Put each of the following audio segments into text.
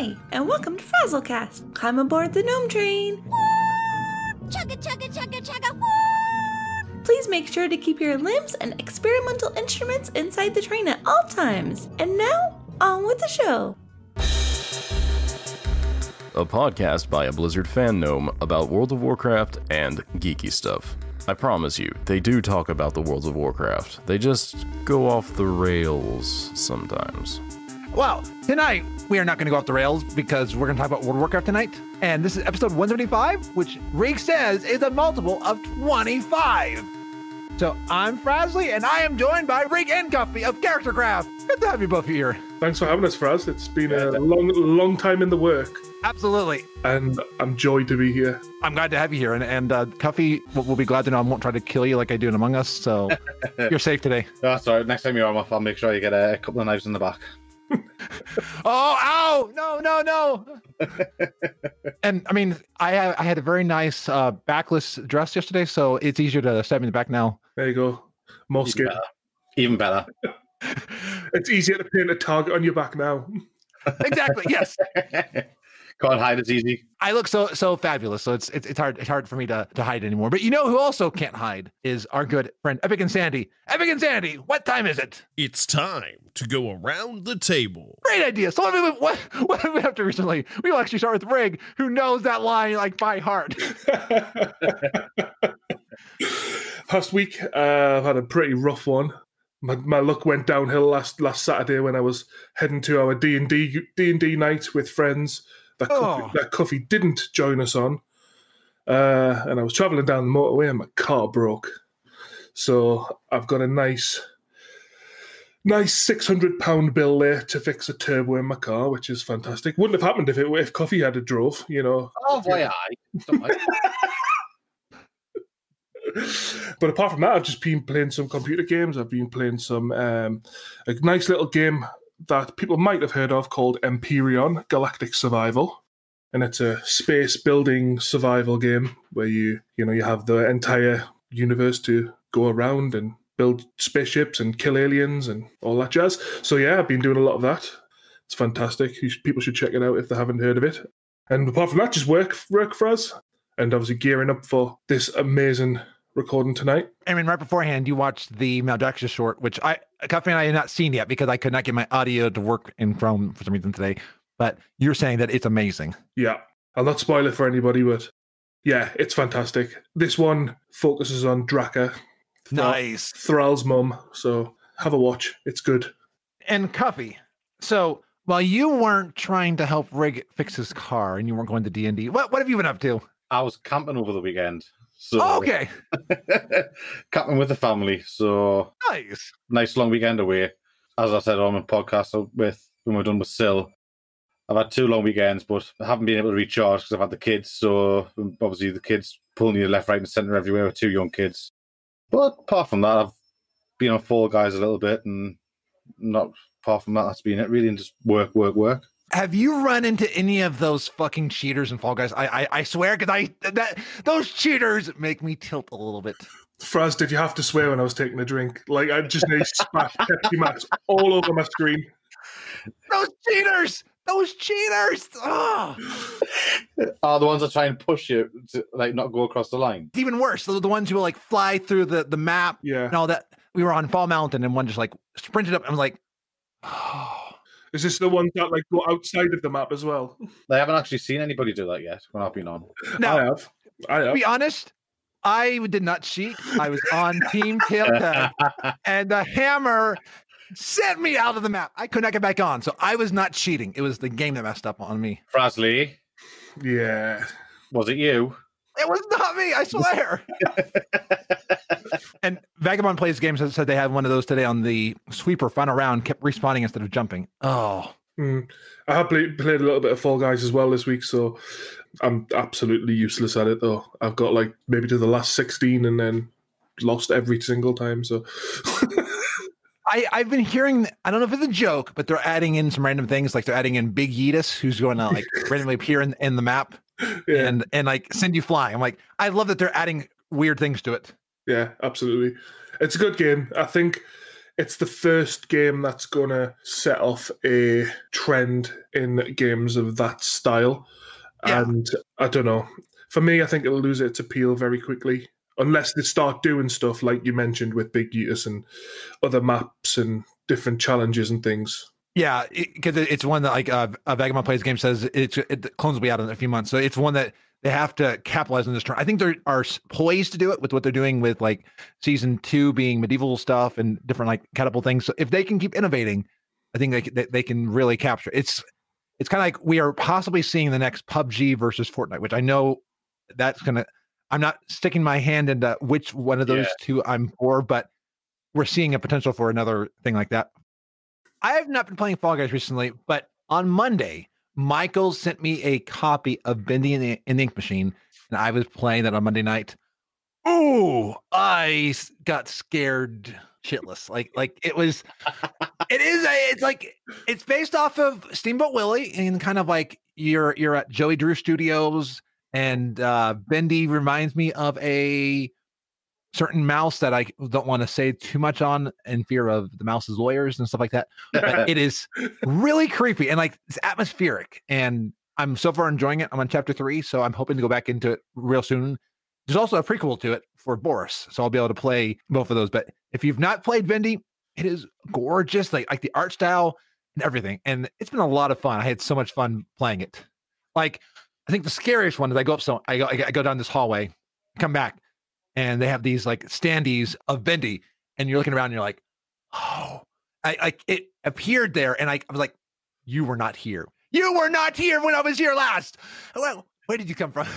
Hi, and welcome to FrazlCast. Climb aboard the gnome train. Chugga, chugga, chugga, chugga. Please make sure to keep your limbs and experimental instruments inside the train at all times. And now, on with the show. A podcast by a Blizzard fan gnome about World of Warcraft and geeky stuff. I promise you, they do talk about the World of Warcraft. They just go off the rails sometimes. Well, tonight we are not going to go off the rails because we're going to talk about World of Warcraft tonight. And this is episode 175, which Rig says is a multiple of 25. So I'm Frazley, and I am joined by Rig and Cuffy of Character Craft. Good to have you both here. Thanks for having us, Fraz. It's been a long time in the work. Absolutely. And I'm joyed to be here. I'm glad to have you here. And Cuffy will be glad to know I won't try to kill you like I do in Among Us. So you're safe today. That's all right. Next time you're on, I'll make sure you get a couple of knives in the back. Oh, ow! No. And I mean, I had a very nice backless dress yesterday, so it's easier to stab me in the back now. There you go. More skin. Even better. It's easier to paint a target on your back now. Exactly. Yes. Can't hide as easy. I look so fabulous, so it's hard for me to hide anymore. But you know who also can't hide is our good friend Epic and Sandy. Epic and Sandy, what time is it? It's time to go around the table. Great idea. So what did we have to recently? We will actually start with Rig, who knows that line like by heart. Past week, I've had a pretty rough one. My luck went downhill last Saturday when I was heading to our D&D night with friends that Cuffy didn't join us on. And I was travelling down the motorway and my car broke. So I've got a nice £600 bill there to fix a turbo in my car, which is fantastic. Wouldn't have happened if Cuffy had a drove, you know. Oh, boy, But apart from that, I've just been playing some computer games. I've been playing some a nice little game that people might have heard of called Empyrean Galactic Survival, and it's a space building survival game where you have the entire universe to go around and build spaceships and kill aliens and all that jazz. So yeah, I've been doing a lot of that. It's fantastic. People should check it out if they haven't heard of it. And apart from that, just work Fraz, and obviously gearing up for this amazing recording tonight. I mean, right beforehand, you watched the Maldaxia short, which Cuffy and I have not seen yet because I could not get my audio to work in Chrome for some reason today. But you're saying that it's amazing. Yeah, I'll not spoil it for anybody, but yeah, it's fantastic. This one focuses on Draka, Nice. Thrall's mum. So have a watch. It's good. And Cuffy, so while you weren't trying to help Rig fix his car and you weren't going to D&D, what have you been up to? I was camping over the weekend. So okay. Camping with the family. So nice long weekend away. As I said on my podcast when we're done with Sil, I've had 2 long weekends, but I haven't been able to recharge because I've had the kids. So obviously the kids pulling you left, right, and centre everywhere with 2 young kids. But apart from that, I've been on Fall Guys a little bit, and not apart from that, that's been it really, and just work. Have you run into any of those fucking cheaters in Fall Guys? I swear, because those cheaters make me tilt a little bit. Fraz, did you have to swear when I was taking a drink? Like, I just need spat Pepsi Max all over my screen. Those cheaters! Oh. Are the ones that try and push you to not go across the line? It's even worse. The ones who will fly through the map. Yeah. And all that. We were on Fall Mountain and one just sprinted up and was like, oh. Is this the ones that go outside of the map as well? I haven't actually seen anybody do that yet when I've been on. Now, I have. To be honest, I did not cheat. I was on Team Tailtag, and the hammer sent me out of the map. I could not get back on, so I was not cheating. It was the game that messed up on me. Frazley? Yeah. Was it you? It was not me, I swear. And Vagabond Plays Games said they had one of those today on the sweeper final round, kept respawning instead of jumping. Oh. I have played a little bit of Fall Guys as well this week, so I'm absolutely useless at it, though. I've got maybe to the last 16 and then lost every single time, so... I've been hearing, I don't know if it's a joke, but they're adding in some random things, like they're adding in Big Yeetus, who's going to randomly appear in the map and send you flying. I'm like, I love that they're adding weird things to it. Yeah, absolutely. It's a good game. I think it's the first game that's going to set off a trend in games of that style. Yeah. And I don't know. For me, I think it'll lose its appeal very quickly. Unless they start doing stuff like you mentioned with Big Yeetus and other maps and different challenges and things. Yeah, because it's one that, like, Vagabond Plays Game says, clones will be out in a few months. So it's one that they have to capitalize on this trend. I think they are poised to do it with what they're doing with, like, Season 2 being medieval stuff and different, like, catapult things. So if they can keep innovating, I think they can really capture. It's kind of like we are possibly seeing the next PUBG versus Fortnite, which I know that's going to... I'm not sticking my hand into which one of those two I'm for, but we're seeing a potential for another thing like that. I have not been playing Fall Guys recently, but on Monday, Michael sent me a copy of Bendy and the Ink Machine, and I was playing that on Monday night. Oh, I got scared shitless. Like it was, it's based off of Steamboat Willie, and kind of like you're at Joey Drew Studios. And Bendy reminds me of a certain mouse that I don't want to say too much on in fear of the mouse's lawyers and stuff like that. But it is really creepy and like it's atmospheric. And I'm so far enjoying it. I'm on chapter 3, so I'm hoping to go back into it real soon. There's also a prequel to it for Boris, so I'll be able to play both of those. But if you've not played Bendy, it is gorgeous, like the art style and everything. And it's been a lot of fun. I had so much fun playing it. Like, I think the scariest one is I go down this hallway, come back, and they have these like standees of Bendy, and you're looking around and you're like, oh, it appeared there, and I was like, you were not here. You were not here when I was here last. Well, where did you come from?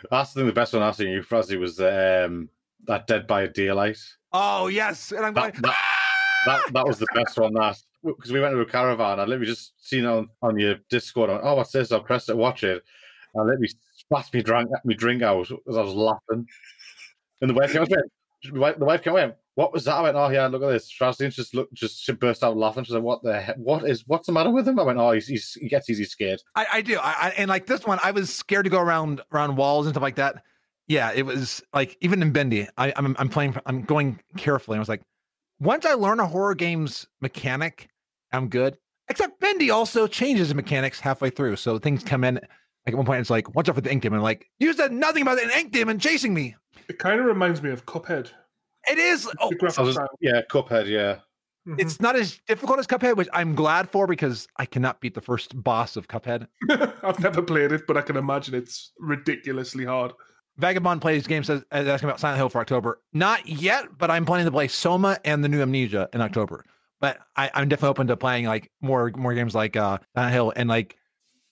I think the best one I've seen you, Frazley, was that Dead by Daylight. Oh yes, and I'm going. That was the best one. Because we went to a caravan. I literally just seen it on your Discord. I went, oh, what's this? I pressed it, watch it. I literally spat me drink out as I was laughing. And the wife came in. What was that? I went, oh yeah, look at this. She burst out laughing. She said, what the heck? What's the matter with him? I went, oh, he gets easy scared. I do. And like this one, I was scared to go around walls and stuff like that. Yeah, it was like even in Bendy, I'm going carefully. I was like, once I learn a horror game's mechanic, I'm good. Except Bendy also changes the mechanics halfway through. So things come in. Like at one point, it's like, watch out for the ink demon. I'm like, you said nothing about an ink demon chasing me. It kind of reminds me of Cuphead. It is. Cuphead, yeah. Mm-hmm. It's not as difficult as Cuphead, which I'm glad for because I cannot beat the first boss of Cuphead. I've never played it, but I can imagine it's ridiculously hard. Vagabond Plays Game says asking about Silent Hill for October. Not yet, but I'm planning to play Soma and the new Amnesia in October. But I'm definitely open to playing like more games like Silent Hill, and like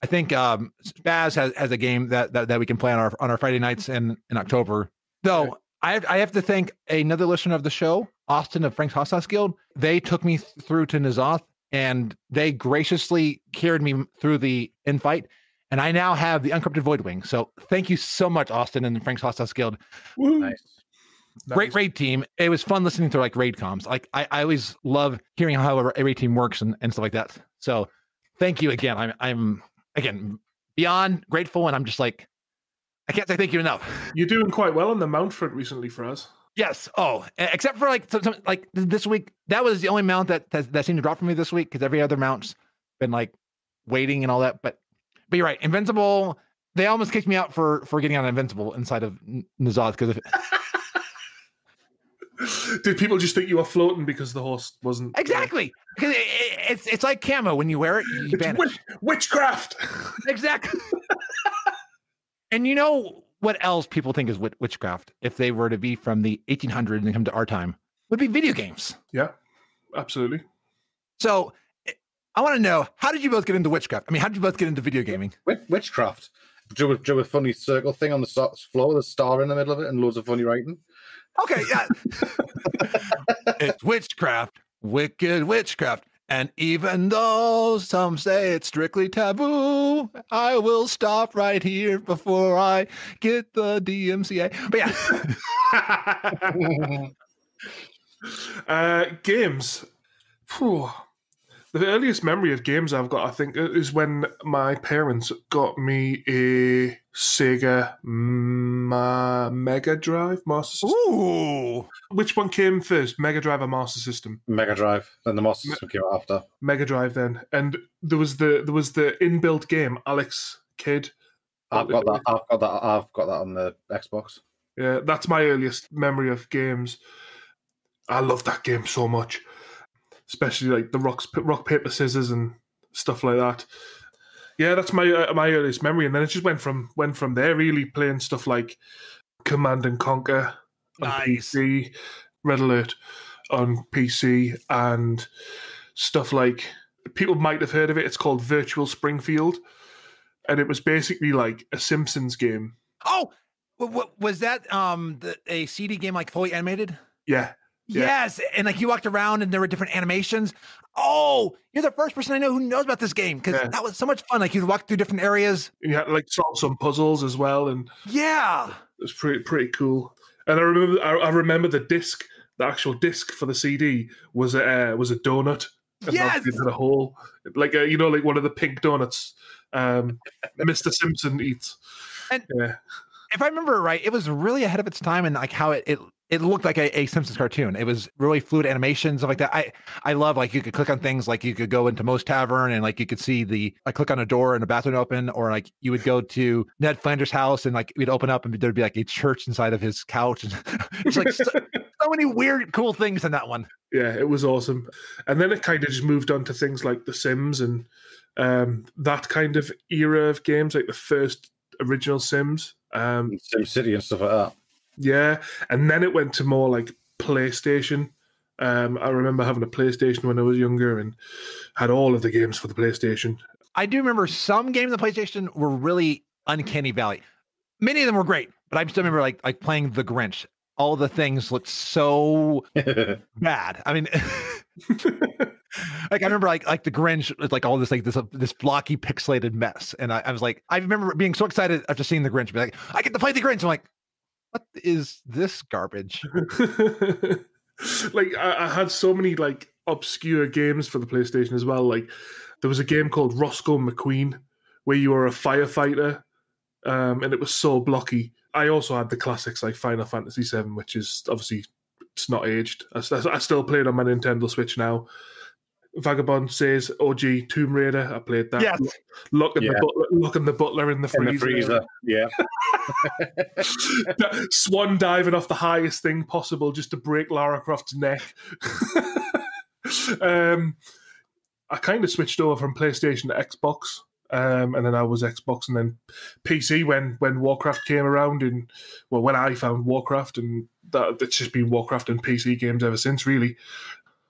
I think Spaz has a game that we can play on our Friday nights in October. Though I have to thank another listener of the show, Austin of Frank's Hostile Guild. They took me through to Nazoth, and they graciously carried me through the infight. And I now have the Uncrypted Voidwing. So thank you so much, Austin and Frank's Hostile Guild. Nice. Great raid team. It was fun listening to like raid comms. Like I always love hearing how a raid team works and stuff like that. So thank you again. I'm again beyond grateful, and I'm just like, I can't say thank you enough. You're doing quite well on the mount front recently, Fraz. Yes. Oh, except for like some, like this week, that was the only mount that seemed to drop for me this week, because every other mount's been like waiting and all that. But you're right. Invincible. They almost kicked me out for getting on Invincible inside of Nazoth because of it. Did people just think you were floating because the host wasn't? Exactly. Because it's like camo. When you wear it, you vanish. Witchcraft. Exactly. And you know what else people think is witchcraft, if they were to be from the 1800s and come to our time, would be video games. Yeah, absolutely. So I want to know, how did you both get into witchcraft? I mean, how did you both get into video gaming? Witchcraft. Drew a funny circle thing on the floor with a star in the middle of it and loads of funny writing. Okay, yeah. It's witchcraft, wicked witchcraft. And even though some say it's strictly taboo, I will stop right here before I get the DMCA. But yeah. Games. Whew. The earliest memory of games I've got, I think, is when my parents got me a Sega Mega Drive Master System. Ooh! Which one came first, Mega Drive or Master System? Mega Drive. Then the Master System came after. Mega Drive then. And there was the inbuilt game, Alex Kidd. I've got that on the Xbox. Yeah, that's my earliest memory of games. I love that game so much. Especially like the rock, paper, scissors and stuff like that. Yeah, that's my earliest memory, and then it just went from there. Really playing stuff like Command and Conquer on PC, Red Alert on PC, and stuff like people might have heard of it. It's called Virtual Springfield, and it was basically like a Simpsons game. Oh, was that a CD game like fully animated? Yeah. Yes, and like you walked around and there were different animations. Oh, you're the first person I know who knows about this game because that was so much fun. Like you'd walk through different areas. You had to like solve some puzzles as well, and yeah, it was pretty cool. And I remember the disc, the actual disc for the CD was a donut. And yes, into the hole, like like one of the pink donuts, Mr. Simpson eats. And if I remember right, it was really ahead of its time, and like how it looked like a Simpsons cartoon. It was really fluid animation, stuff like that. I love like you could click on things, like you could go into Moe's Tavern and like you could see click on a door and a bathroom open, or like you would go to Ned Flanders' house and like we'd open up and there'd be like a church inside of his couch. And it's like so many weird, cool things in that one. Yeah, it was awesome. And then it kind of just moved on to things like The Sims and that kind of era of games, like the first original Sims. SimCity and stuff like that. Yeah, and then it went to more like PlayStation. I remember having a PlayStation when I was younger and had all of the games for the PlayStation. I do remember some games on the PlayStation were really uncanny valley. Many of them were great, but I still remember like playing the Grinch. All the things looked so bad. I mean, like I remember like the Grinch was like all this like this blocky pixelated mess, and I was like, I remember being so excited after seeing the Grinch, be like, I get to play the Grinch. I'm like, what is this garbage? Like I had so many like obscure games for the PlayStation as well. Like there was a game called Roscoe McQueen where you were a firefighter, and it was so blocky. I also had the classics like Final Fantasy VII, which is obviously it's not aged. I still play it on my Nintendo Switch now. Vagabond Says OG Tomb Raider. I played that. Yes. Locking the butler in the freezer. Yeah. Swan diving off the highest thing possible just to break Lara Croft's neck. I kind of switched over from PlayStation to Xbox. And then I was Xbox and then PC when Warcraft came around, and when I found Warcraft, and that it's just been Warcraft and PC games ever since, really.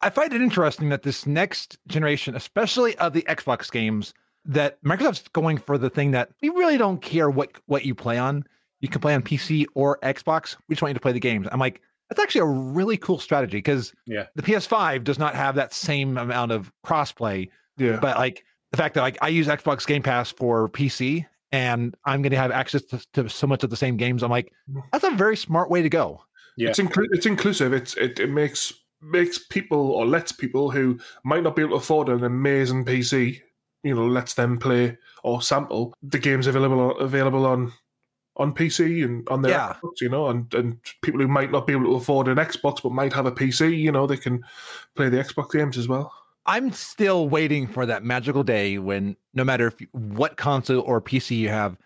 I find it interesting that this next generation, especially of the Xbox games, that Microsoft's going for the thing that we really don't care what you play on. You can play on PC or Xbox. We just want you to play the games. I'm like, that's actually a really cool strategy because the PS5 does not have that same amount of crossplay. Yeah. But like the fact that like I use Xbox Game Pass for PC and I'm going to have access to so much of the same games. I'm like, that's a very smart way to go. Yeah. It's inclusive. It makes people or lets people who might not be able to afford an amazing PC, lets them play or sample the games available on PC and on their Xbox, and people who might not be able to afford an Xbox but might have a PC, they can play the Xbox games as well. I'm still waiting for that magical day when no matter what console or PC you have,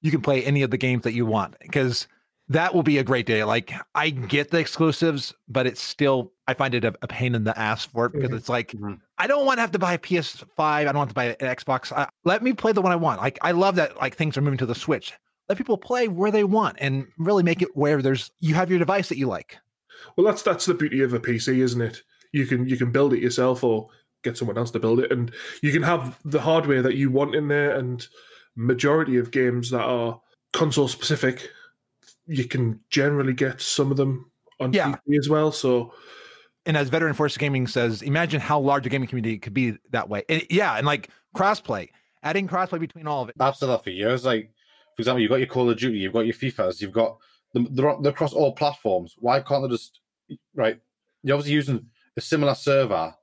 you can play any of the games that you want, because that will be a great day. Like I get the exclusives, but it's still, I find it a pain in the ass for it because it's like, I don't want to have to buy a PS5. I don't want to buy an Xbox. Let me play the one I want. Like, I love that like things are moving to the Switch. Let people play where they want and really make it where you have your device that you like. Well, that's the beauty of a PC, isn't it? You can build it yourself or get someone else to build it, and you can have the hardware that you want in there. And majority of games that are console specific, you can generally get some of them on PC as well. So, and as Veteran Force Gaming says, imagine how large a gaming community could be that way. And like crossplay, adding crossplay between all of it. I've said that for years. Like, for example, you've got your Call of Duty, you've got your FIFAs, you've got they're across all platforms. Why can't they just, right? You're obviously using a similar server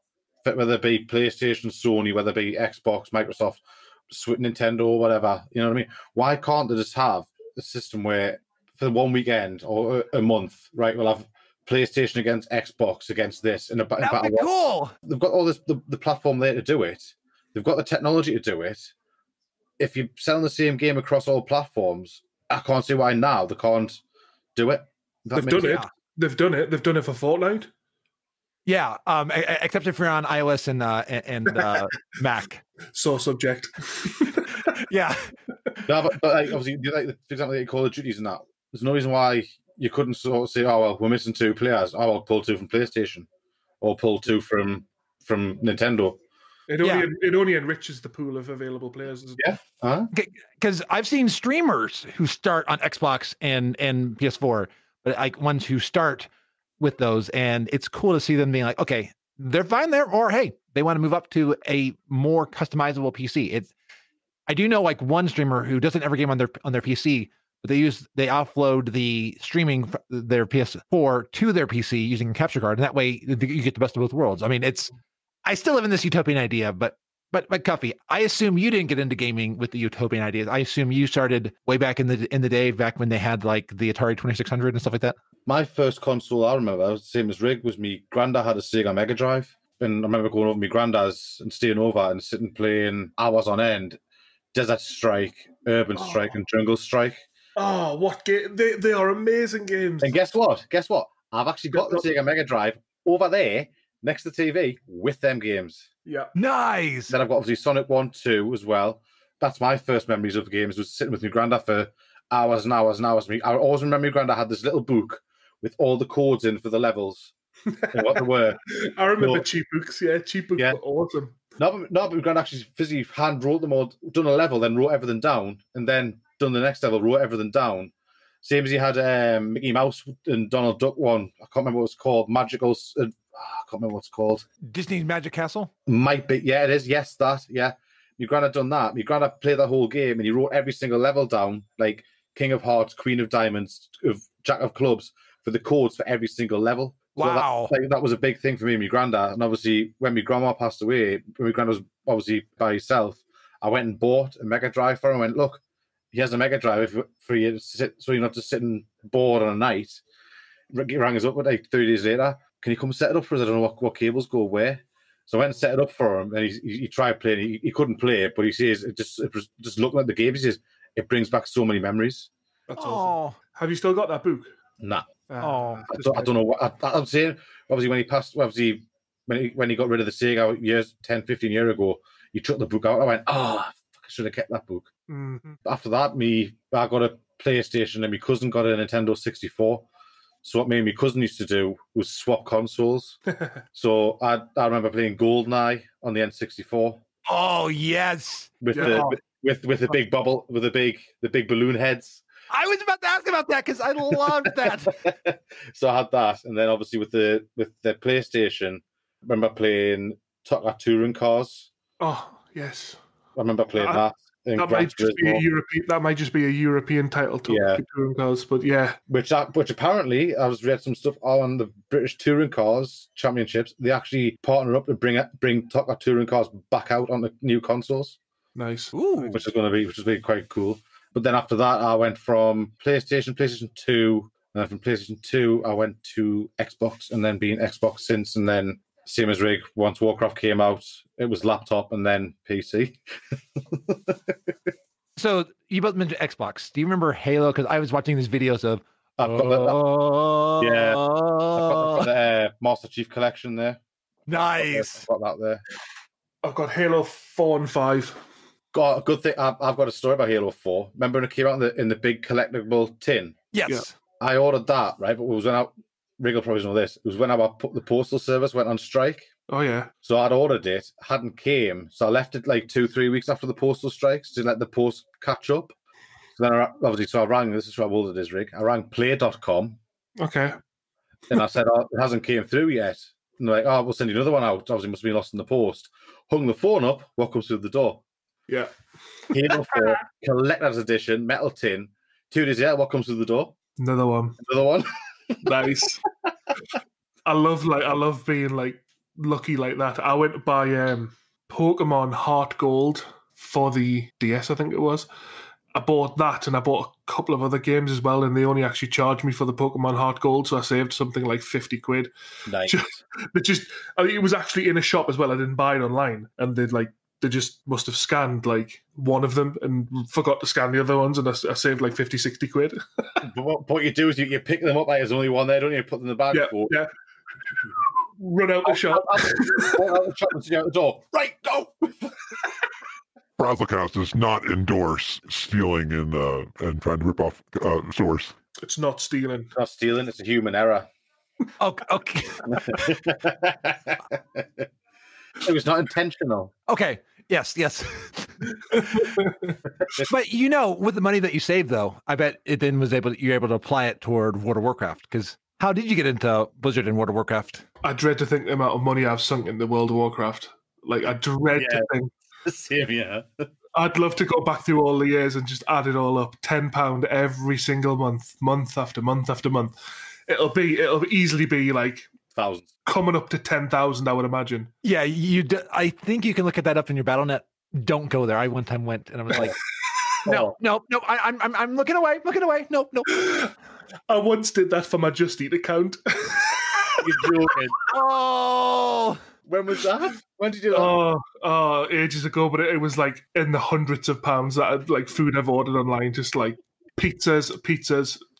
whether it be PlayStation, Sony, whether it be Xbox, Microsoft, Nintendo, or whatever. You know what I mean? Why can't they just have a system where for one weekend or a month, right, we'll have PlayStation against Xbox against this in a battle. That'd be cool. They've got all this the platform there to do it. They've got the technology to do it. If you're selling the same game across all platforms, I can't see why now they can't do it. They've done it. They've done it. They've done it for Fortnite. Yeah, except if you're on iOS and Mac. So subject. Yeah. No, but like, obviously, like, for example, like Call of Duties and that, there's no reason why you couldn't sort of say, oh, well, we're missing 2 players. Oh, I'll pull 2 from PlayStation or pull 2 from Nintendo. It only enriches the pool of available players. Yeah. Because I've seen streamers who start on Xbox and PS4, but like ones who start with those, and it's cool to see them being like, okay, they're fine there, or hey, they want to move up to a more customizable PC. I do know like one streamer who doesn't ever game on their PC, but they offload the streaming their PS4 to their PC using a capture card, and that way you get the best of both worlds. I mean, I still live in this utopian idea, but Cuffy, I assume you didn't get into gaming with the utopian ideas. I assume you started way back in the day, back when they had like the Atari 2600 and stuff like that. My first console I remember, was the same as Rig, was me granddad had a Sega Mega Drive, and I remember going over to my granddad's and staying over and sitting playing hours on end, Desert Strike, Urban Strike, and Jungle Strike. Oh, what game! They are amazing games. And guess what? I've actually got the Sega Mega Drive over there next to the TV with them games. Yeah. Nice. Then I've got obviously Sonic 1, 2 as well. That's my first memories of games, was sitting with my granddad for hours and hours and hours. I always remember my granddad had this little book with all the codes in for the levels and what they were. I remember cheap books. Yeah, cheap books were awesome. No, but my granddad actually physically hand wrote them all, done a level, then wrote everything down, and then done the next level, wrote everything down. Same as he had Mickey Mouse and Donald Duck one. I can't remember what it's called. I can't remember what it's called. Disney's Magic Castle? Might be. Yeah, it is. Yes, that. Yeah. My granddad done that. My granddad played the whole game and he wrote every single level down, like King of Hearts, Queen of Diamonds, Jack of Clubs, for the codes for every single level. Wow. So that was a big thing for me and my granddad. And obviously, when my grandma passed away, when my granddad was obviously by himself, I went and bought a Mega Drive for him. I went, look, he has a Mega Drive for you to sit, so you're not just sitting bored on a night. He rang us up like 3 days later. Can you come set it up for us? I don't know what cables go where. So I went and set it up for him, and he tried playing. He couldn't play it, but he says just looking at the game, he says it brings back so many memories. That's awesome. Have you still got that book? Nah. Oh, I don't know what I'm saying. Obviously, when he passed, obviously when he got rid of the Sega 10, 15 years ago, he took the book out. I went, I should have kept that book. Mm-hmm. After that, I got a PlayStation, and my cousin got a Nintendo 64. So what me and my cousin used to do was swap consoles. So I remember playing GoldenEye on the N64. Oh yes, with the big bubble, with the big balloon heads. I was about to ask about that because I loved that. So I had that, and then obviously with the PlayStation, I remember playing Top Gun touring cars. Oh yes, I remember playing that. That might just be a European title to touring cars, but yeah. Which apparently I was read some stuff on the British Touring Cars Championships. They actually partner up to bring Top Gun touring cars back out on the new consoles. Nice. Ooh. Which is really quite cool. But then after that, I went from PlayStation 2, and then from PlayStation 2, I went to Xbox, and then being Xbox since, and then same as Rig, once Warcraft came out, it was laptop and then PC. So you both mentioned Xbox. Do you remember Halo? Because I was watching these videos of. I've got the Master Chief Collection there. Nice. I've got that there. I've got Halo 4 and 5. Got a good thing. I've got a story about Halo 4. Remember when it came out in the big collectible tin? Yes. Yeah. I ordered that, right? But it was when Rig will probably know this. It was when the postal service went on strike. Oh yeah. So I'd ordered it, hadn't came, so I left it like 2-3 weeks after the postal strikes to let the post catch up. So then I rang. This is how old it is, Rig. I rang play.com. Okay. And I said, it hasn't came through yet. And they're like, we'll send you another one out. Obviously, it must have been lost in the post. Hung the phone up. What comes through the door? Yeah. Halo 4 collector's edition, metal tin. 2 days later, what comes through the door? Another one. Another one. Nice. I love being like lucky like that. I went to buy Pokemon Heart Gold for the DS, I think it was. I bought that, and I bought a couple of other games as well, and they only actually charged me for the Pokemon Heart Gold, so I saved something like 50 quid. Nice. It was actually in a shop as well. I didn't buy it online, and they just must have scanned like one of them and forgot to scan the other ones, and I saved like 50, 60 quid. But what you do is you pick them up, like there's only one there, don't you? Put them in the bag. Yeah. Run out the shop. Out the shop and out the door. Right, go! FrazlCast does not endorse stealing and trying to rip off source. It's not stealing. It's not stealing, it's a human error. Okay. It was not intentional. Okay. Yes. But with the money that you saved, though, I bet it then you're able to apply it toward World of Warcraft. Because how did you get into Blizzard and World of Warcraft? I dread to think the amount of money I've sunk into World of Warcraft. Like, I dread to think. Same, yeah. I'd love to go back through all the years and just add it all up. £10 every single month, month after month after month. It'll easily be like thousands, coming up to 10,000, I would imagine. Yeah, I think you can look at that up in your BattleNet. Don't go there. I one time went and I was like, no. I'm looking away. No. I once did that for my Just Eat account. You're joking. Oh. When was that? When did you do that? Oh, ages ago, but it was like in the hundreds of pounds that I'd, like food I've ordered online, just like pizzas,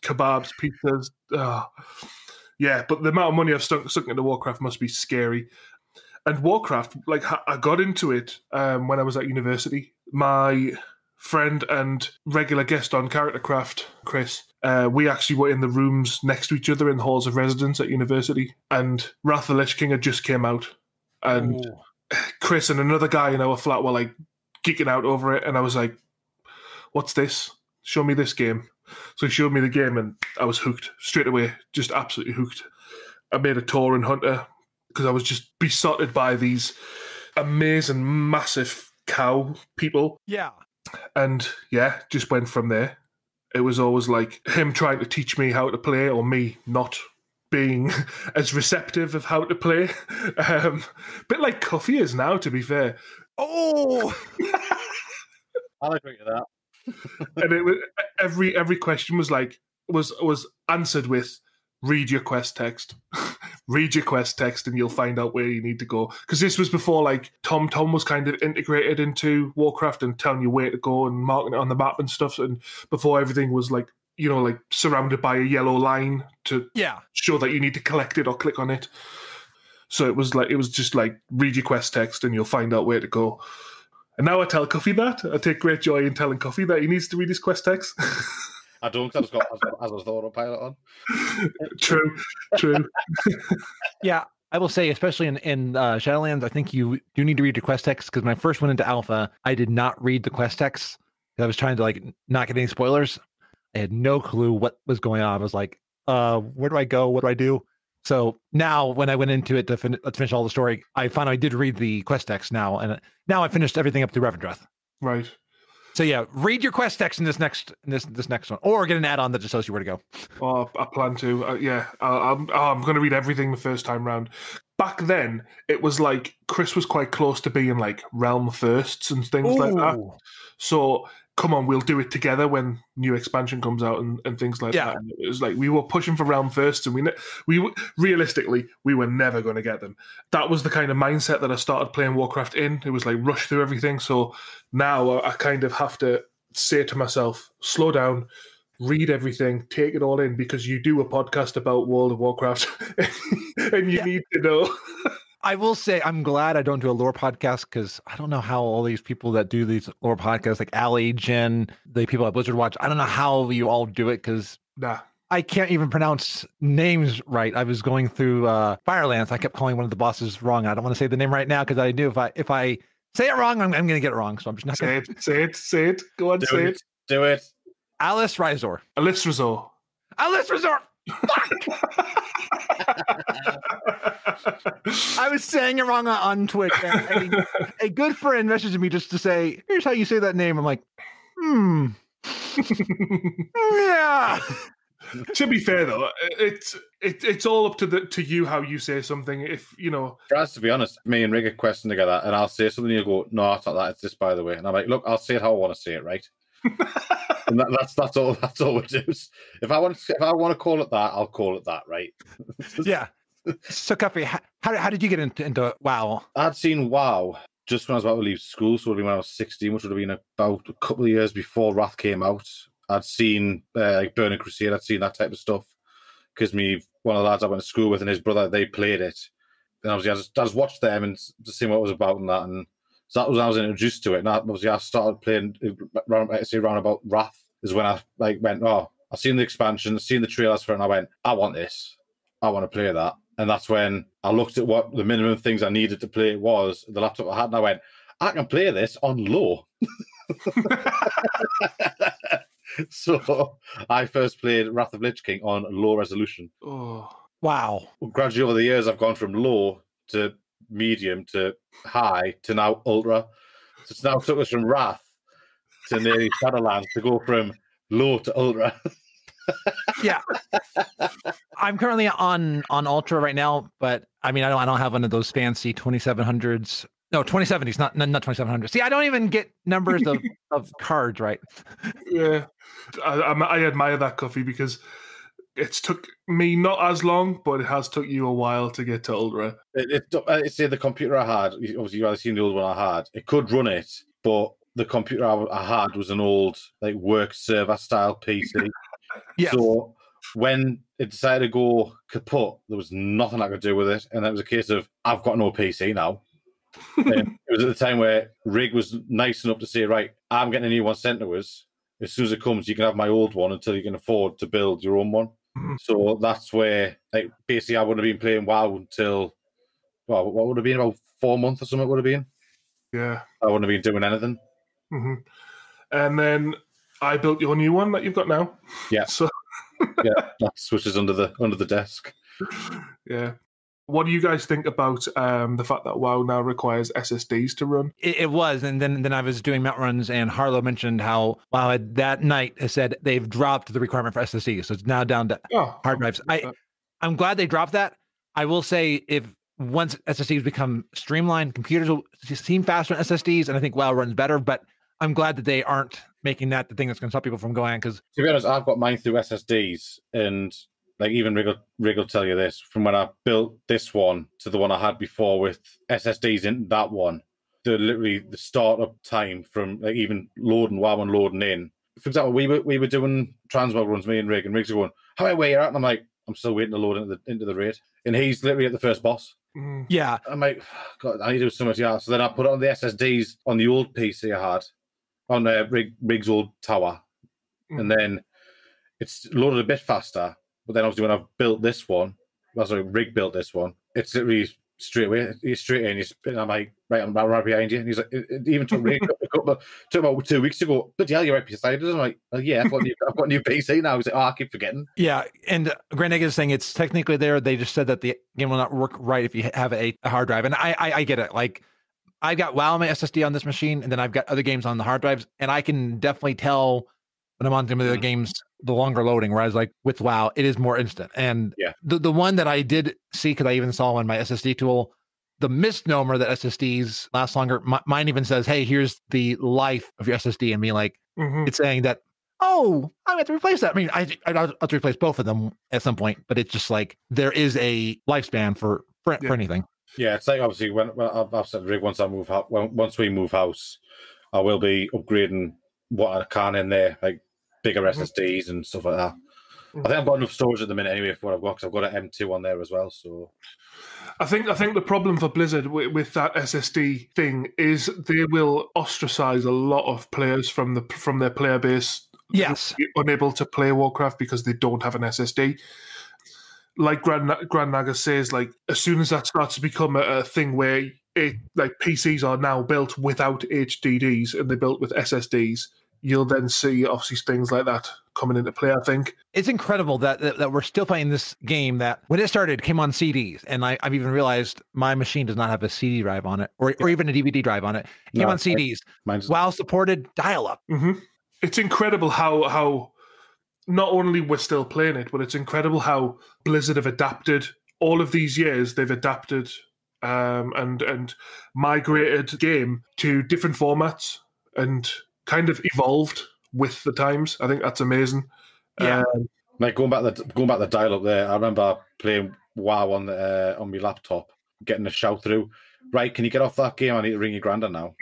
kebabs, pizzas. Yeah, but the amount of money I've sunk into Warcraft must be scary. And Warcraft, like I got into it when I was at university. My friend and regular guest on Character Craft, Chris, we actually were in the rooms next to each other in the halls of residence at university, and Wrath of the Lich King had just came out. And Chris and another guy in our flat were like geeking out over it, and I was like, what's this? Show me this game. So he showed me the game, and I was hooked straight away, just absolutely hooked. I made a tour in Hunter because I was just besotted by these amazing, massive cow people. Yeah. And yeah, just went from there. It was always like him trying to teach me how to play, or me not being as receptive of how to play. Bit like Cuffy is now, to be fair. Oh! I'll agree with that. And it was every question was answered with read your quest text. Read your quest text and you'll find out where you need to go. Because this was before like TomTom was kind of integrated into Warcraft and telling you where to go and marking it on the map and stuff. And before everything was like, like surrounded by a yellow line to show that you need to collect it or click on it. So it was just like read your quest text and you'll find out where to go. And now I tell Cuffy that. I take great joy in telling Cuffy that he needs to read his quest text. I don't, because I've got autopilot on. True. Yeah, I will say, especially in Shadowlands, I think you do need to read your quest text, because when I first went into Alpha, I did not read the quest text. I was trying to like not get any spoilers. I had no clue what was going on. I was like, where do I go? What do I do? So now when I went into it to finish all the story, I found I did read the quest text now. And now I finished everything up to Revendreth. Right. So yeah, read your quest text in this next one, or get an add-on that just tells you where to go. Oh, I plan to. I'm going to read everything the first time round. Back then, it was like Chris was quite close to being like realm firsts and things like that. So come on, we'll do it together when new expansion comes out and things like that. And it was like we were pushing for realm firsts, and we realistically we were never going to get them. That was the kind of mindset that I started playing Warcraft in. It was like rush through everything. So now I kind of have to say to myself, slow down, read everything, take it all in, because you do a podcast about World of Warcraft and you need to know. I will say I'm glad I don't do a lore podcast, because I don't know how all these people that do these lore podcasts, like Ali, Jen, the people at Blizzard Watch, I don't know how you all do it, because I can't even pronounce names right. I was going through Firelance. I kept calling one of the bosses wrong. I don't want to say the name right now, because I knew if I say it wrong, I'm going to get it wrong. So I'm just not going to say it. Go on, say it. Do it. Alice Rizor. Alice Rizor. I was saying it wrong on Twitch. And a good friend messaged me just to say, here's how you say that name. I'm like, yeah. To be fair though, it's all up to you how you say something. If you know, Fraz, to be honest, me and Rig are questioning together, and I'll say something, and you'll go, "No, it's not that. It's this, by the way." And I'm like, "Look, I'll say it how I want to say it, right?" And that's all. That's all we do. If I want to call it that, I'll call it that, right? Yeah. So, Cuffy, how did you get into WoW? I'd seen WoW just when I was about to leave school, so it would have been when I was 16, which would have been about a couple of years before Wrath came out. I'd seen like Burning Crusade, I'd seen that type of stuff because one of the lads I went to school with and his brother, they played it. And obviously I just watched them and just seeing what it was about and that. And so that was when I was introduced to it. And obviously I started playing around about Wrath is when I went, oh, I've seen the expansion, I've seen the trailers for it, and I went, I want this. I want to play that. And that's when I looked at what the minimum things I needed to play was, the laptop I had, and I went, I can play this on low. So I first played Wrath of Lich King on low resolution. Oh, wow. Gradually over the years, I've gone from low to medium to high to now ultra. So it's now took us from Wrath to nearly Shadowlands to go from low to ultra. Yeah. I'm currently on ultra right now, but I mean, I don't have one of those fancy 2700s. No, 2070s, not 2700. See, I don't even get numbers of cards right. Yeah, I admire that, Cuffy, because it's took me not as long, but it has took you a while to get to ultra. It's the computer I had. Obviously, you've seen the old one I had. It could run it, but the computer I had was an old like work server style PC. Yes. So when it decided to go kaput, there was nothing I could do with it, and that was a case of I've got no PC now. It was at the time where Rig was nice enough to say, right, I'm getting a new one sent to us. As soon as it comes, you can have my old one until you can afford to build your own one. Mm-hmm. So that's where, like, basically I would have been playing WoW until, well, what would have been, about 4 months or something it would have been? Yeah. I wouldn't have been doing anything. Mm-hmm. And then I built your new one that you've got now. Yeah. So yeah, that's which is under the desk. Yeah. What do you guys think about the fact that WoW now requires SSDs to run? It was, and then I was doing mount runs, and Harlow mentioned how WoW that night has said they've dropped the requirement for SSDs, so it's now down to hard drives. I'm glad they dropped that. I will say, if once SSDs become streamlined, computers will seem faster on SSDs, and I think WoW runs better. But I'm glad that they aren't making that the thing that's going to stop people from going. Because to be honest, I've got mine through SSDs, and like even Rig will tell you this, from when I built this one to the one I had before with SSDs in that one, the startup time from like even loading WoW and loading in. For example, we were doing transmog runs, me and Rig's going, how where you're at? And I'm like, I'm still waiting to load into the raid. And he's literally at the first boss. Yeah. I'm like, God, I need to do so much. Yeah. So then I put it on the SSDs on the old PC I had, on Rig's old tower. And then it's loaded a bit faster. But then obviously when I've built this one, Rig built this one, it's literally straight away. He's straight in. And I'm like, right, I'm right behind you. And he's like, it even took Rig took about 2 weeks ago. But yeah, you're right beside us. I'm like, oh, yeah, I've got a new PC now. He's like, oh, I keep forgetting. Yeah, and Grand Egg is saying it's technically there. They just said that the game will not work right if you have a hard drive. And I get it. Like, I got WoW on my SSD on this machine, and then I've got other games on the hard drives, and I can definitely tell when I'm on some of the games, the longer loading, whereas like with WoW, it is more instant. And the one that I did see, because I even saw on my SSD tool, the misnomer that SSDs last longer, mine even says, hey, here's the life of your SSD, and me like, it's saying that, oh, I have to replace that. I mean, I'll have to replace both of them at some point, but it's just like, there is a lifespan for anything. Yeah, it's like obviously when I've said, Rig, once we move house, I will be upgrading what I can in there, like bigger SSDs and stuff like that. I think I've got enough storage at the minute anyway for what I've got, because I've got an M2 on there as well. So I think the problem for Blizzard with that SSD thing is they will ostracize a lot of players from their player base. Yes, unable to play Warcraft because they don't have an SSD. Like Grand Naga says, like as soon as that starts to become a thing where PCs are now built without HDDs and they're built with SSDs, you'll then see obviously things like that coming into play. I think it's incredible that we're still playing this game that when it started came on CDs, and I've even realized my machine does not have a CD drive on it or even a DVD drive on it. It came on CDs. WoW supported dial-up. It's incredible how not only we're still playing it, but it's incredible how Blizzard have adapted. All of these years, they've adapted and migrated the game to different formats and kind of evolved with the times. I think that's amazing. Yeah. Like going back the dial up there, I remember playing WoW on my laptop, getting a shout through. Right, can you get off that game? I need to ring your granddad now.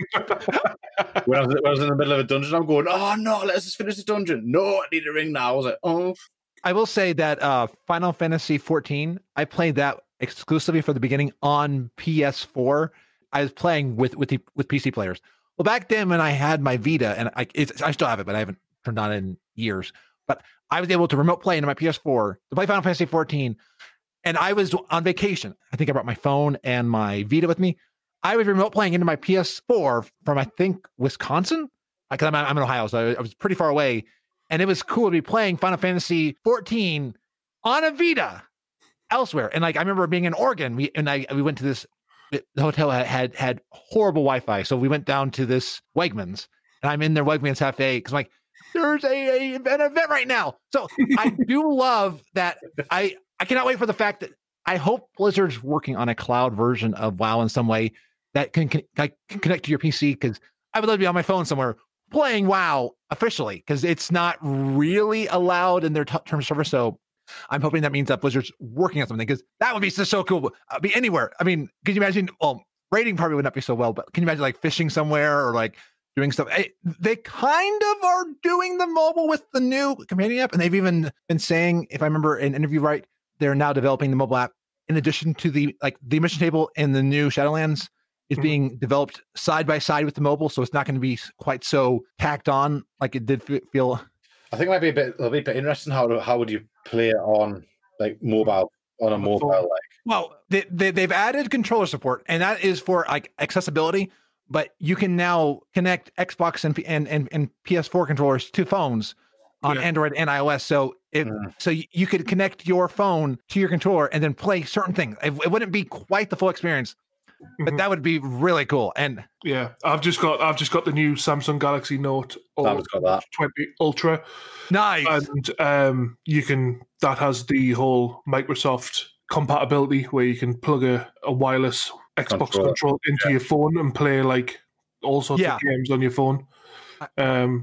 when I was in the middle of a dungeon, I'm going, oh no, let's just finish the dungeon. No, I need to ring now. I was like, oh. I will say that Final Fantasy 14, I played that exclusively for the beginning on PS4. I was playing with PC players. Well, back then when I had my Vita, and I still have it, but I haven't turned on it in years. But I was able to remote play into my PS4 to play Final Fantasy 14. And I was on vacation. I think I brought my phone and my Vita with me. I was remote playing into my PS4 from, I think, Wisconsin. Because I'm in Ohio, so I was pretty far away. And it was cool to be playing Final Fantasy 14 on a Vita elsewhere. And like I remember being in Oregon, we went to this. The hotel had horrible Wi-Fi, so we went down to this Wegmans, and I'm in their Wegmans cafe because like there's an event right now. So I do love that. I cannot wait for the fact that I hope Blizzard's working on a cloud version of WoW in some way that can connect to your PC, because I would love to be on my phone somewhere playing WoW officially, because it's not really allowed in their terms of service. So I'm hoping that means that Blizzard's working on something, because that would be so cool. Be anywhere. I mean, could you imagine? Well, raiding probably would not be so well, but can you imagine like fishing somewhere or like doing stuff? They kind of are doing the mobile with the new companion app, and they've even been saying, if I remember an interview right, they're now developing the mobile app in addition to the mission table and the new Shadowlands is being developed side by side with the mobile, so it's not going to be quite so tacked on like it did feel. I think it'll be a bit interesting. How would you play it on like mobile on a mobile? Like, well, they've added controller support, and that is for like accessibility. But you can now connect Xbox and PS4 controllers to phones on Android and iOS. So so you could connect your phone to your controller and then play certain things. It wouldn't be quite the full experience, but that would be really cool. And yeah, I've just got the new Samsung Galaxy Note 20 Ultra. Nice. And that has the whole Microsoft compatibility where you can plug a wireless Xbox control into your phone and play like all sorts of games on your phone.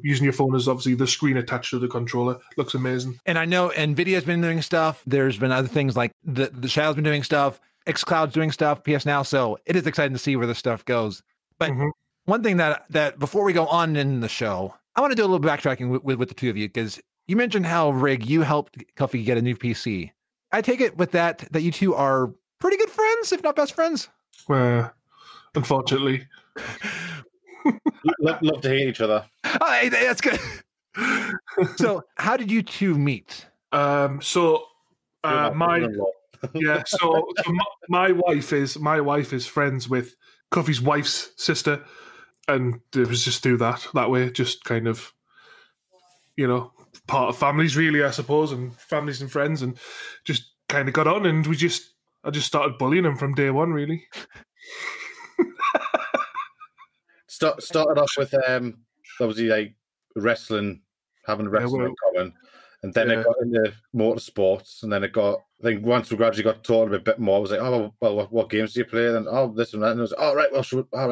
Using your phone as obviously the screen attached to the controller. Looks amazing. And I know NVIDIA's been doing stuff. There's been other things like the Shadow's been doing stuff. xCloud's doing stuff, PS Now. So it is exciting to see where this stuff goes. But one thing that before we go on in the show, I want to do a little backtracking with the two of you, because you mentioned how, Rig, you helped Cuffy get a new PC. I take it with that you two are pretty good friends, if not best friends? Unfortunately. love to hate each other. Oh, hey, that's good. So how did you two meet? My wife is friends with Cuffy's wife's sister, and it was just through that way, just kind of, part of families really, I suppose, and families and friends, and just kind of got on, and I just started bullying him from day one, really. Started off with obviously like wrestling, having wrestling in common, and then it got into motorsports, and then it got. I think once we gradually got taught a bit more, I was like, oh well, what games do you play? And this and that, and I was like, right, well,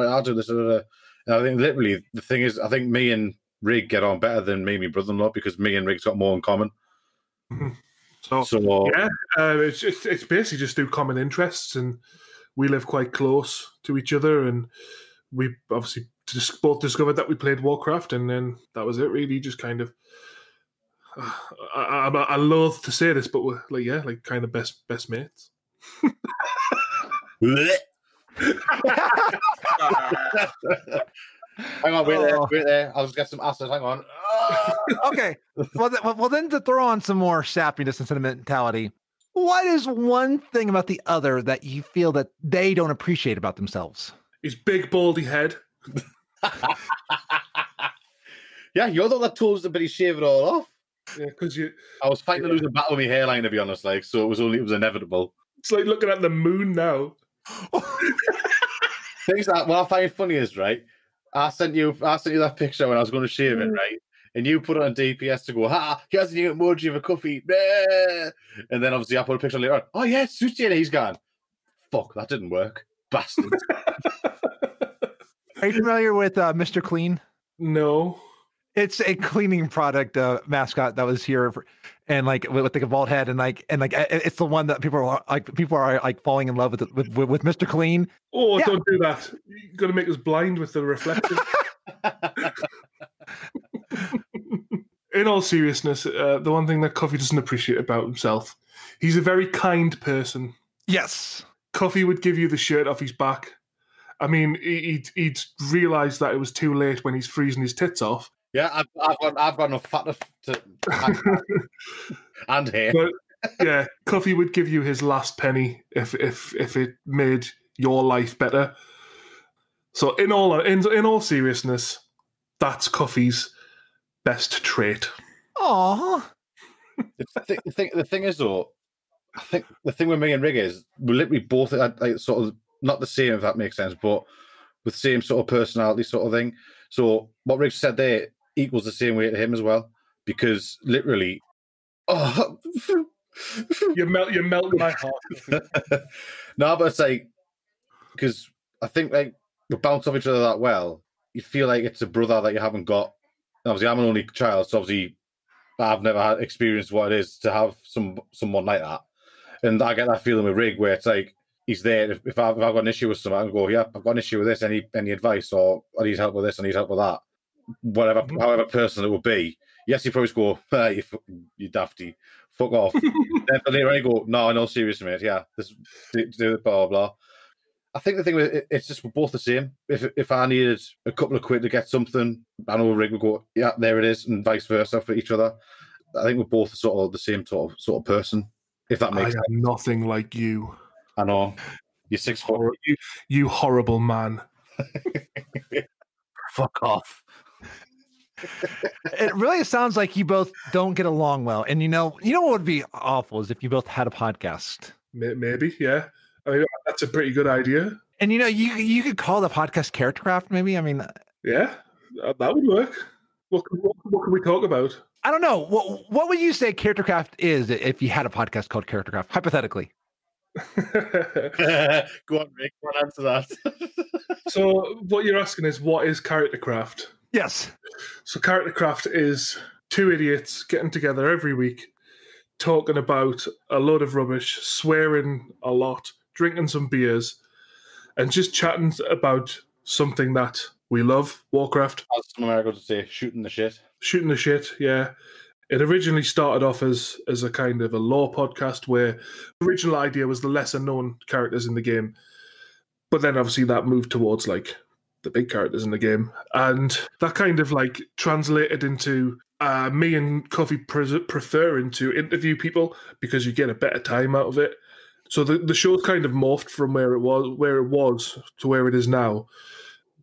I'll do this. And I think literally the thing is, I think me and Rig get on better than me and my brother-in-law, because me and Rig's got more in common. So it's basically just through common interests, and we live quite close to each other, and we obviously both discovered that we played Warcraft, and then that was it. Really, just kind of. I loathe to say this, but we're like kind of best mates. Hang on, wait there. I'll just get some acid. Hang on. Okay. Well, then to throw on some more sappiness and sentimentality, what is one thing about the other that you feel that they don't appreciate about themselves? His big baldy head. Yeah, you're the one that told us to shave it all off. Yeah, because I was fighting to lose a battle with my hairline, to be honest. Like, so it was inevitable. It's like looking at the moon now. Things that what I find funny is, right, I sent you that picture when I was going to shave it, right? and you put it on DPS to go, ha, here's the new emoji of a Cuffy. Bleh. And then obviously I put a picture later on. Oh, yeah, it's Sushi, and he's gone. Fuck, that didn't work. Bastards. Are you familiar with Mr. Clean? No. It's a cleaning product mascot that was here, and like with like a bald head, and like it's the one that people are like falling in love with Mr. Clean. Oh, yeah. Don't do that! You're gonna make us blind with the reflection. In all seriousness, the one thing that Cuffy doesn't appreciate about himself, he's a very kind person. Yes, Cuffy would give you the shirt off his back. I mean, he'd realise that it was too late when he's freezing his tits off. Yeah, I've got enough fat to and hair. But yeah, Cuffy would give you his last penny if it made your life better. So in all seriousness, that's Cuffy's best trait. Aww. The thing is though, I think the thing with me and Rig is we're literally both sort of not the same, if that makes sense, but with the same sort of personality sort of thing. So what Rig said there equals the same way to him as well, because literally, you're melting my heart. No, but it's like, because I think like we bounce off each other that well, you feel like it's a brother that you haven't got. Obviously, I'm an only child, so obviously I've never had experienced what it is to have someone like that, and I get that feeling with Rig where it's like he's there. If I've got an issue with something, I can go, yeah, I've got an issue with this. Any advice, or I need help with this, I need help with that. Whatever, however personal it will be. Yes, you probably go, you dafty, fuck off. Then later I go, no, in all seriousness, mate, yeah, this do blah blah. I think the thing with it's just we're both the same. If I needed a couple of quid to get something, I know Rig would go, yeah, there it is, and vice versa for each other. I think we're both sort of the same sort of person. If that makes sense. I am nothing like you. I know. You're 6 foot. You horrible man. Fuck off. It really sounds like you both don't get along well. And you know what would be awful is if you both had a podcast. Maybe, yeah. I mean, that's a pretty good idea. And you could call the podcast Character Craft, maybe. I mean, yeah, that would work. What can we talk about? I don't know. What would you say Character Craft is if you had a podcast called Character Craft, hypothetically? Go on, Rick. Go on, answer that. So what you're asking is, what is Character Craft? Yes. So Character Craft is two idiots getting together every week, talking about a load of rubbish, swearing a lot, drinking some beers, and just chatting about something that we love, Warcraft. As some Americans would say, shooting the shit. Shooting the shit, yeah. It originally started off as a kind of a lore podcast where the original idea was the lesser known characters in the game. But then obviously that moved towards like the big characters in the game. And that kind of like translated into me and Cuffy preferring to interview people because you get a better time out of it. So the show's kind of morphed from where it was to where it is now.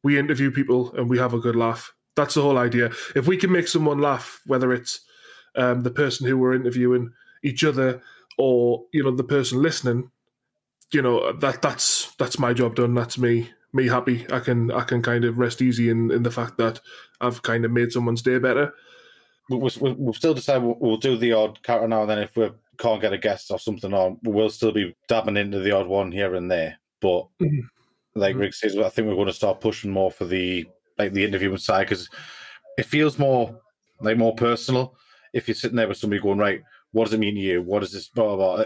We interview people and we have a good laugh. That's the whole idea. If we can make someone laugh, whether it's the person who we're interviewing, each other, or the person listening, that's my job done. That's me happy. I can kind of rest easy in the fact that I've kind of made someone's day better. We'll still decide we'll do the odd character now and then if we can't get a guest or something on. We'll still be dabbing into the odd one here and there. But like Rick says, I think we're going to start pushing more for the interviewing side because it feels more personal. If you're sitting there with somebody going, right, what does it mean to you? What is this? Blah, blah, blah.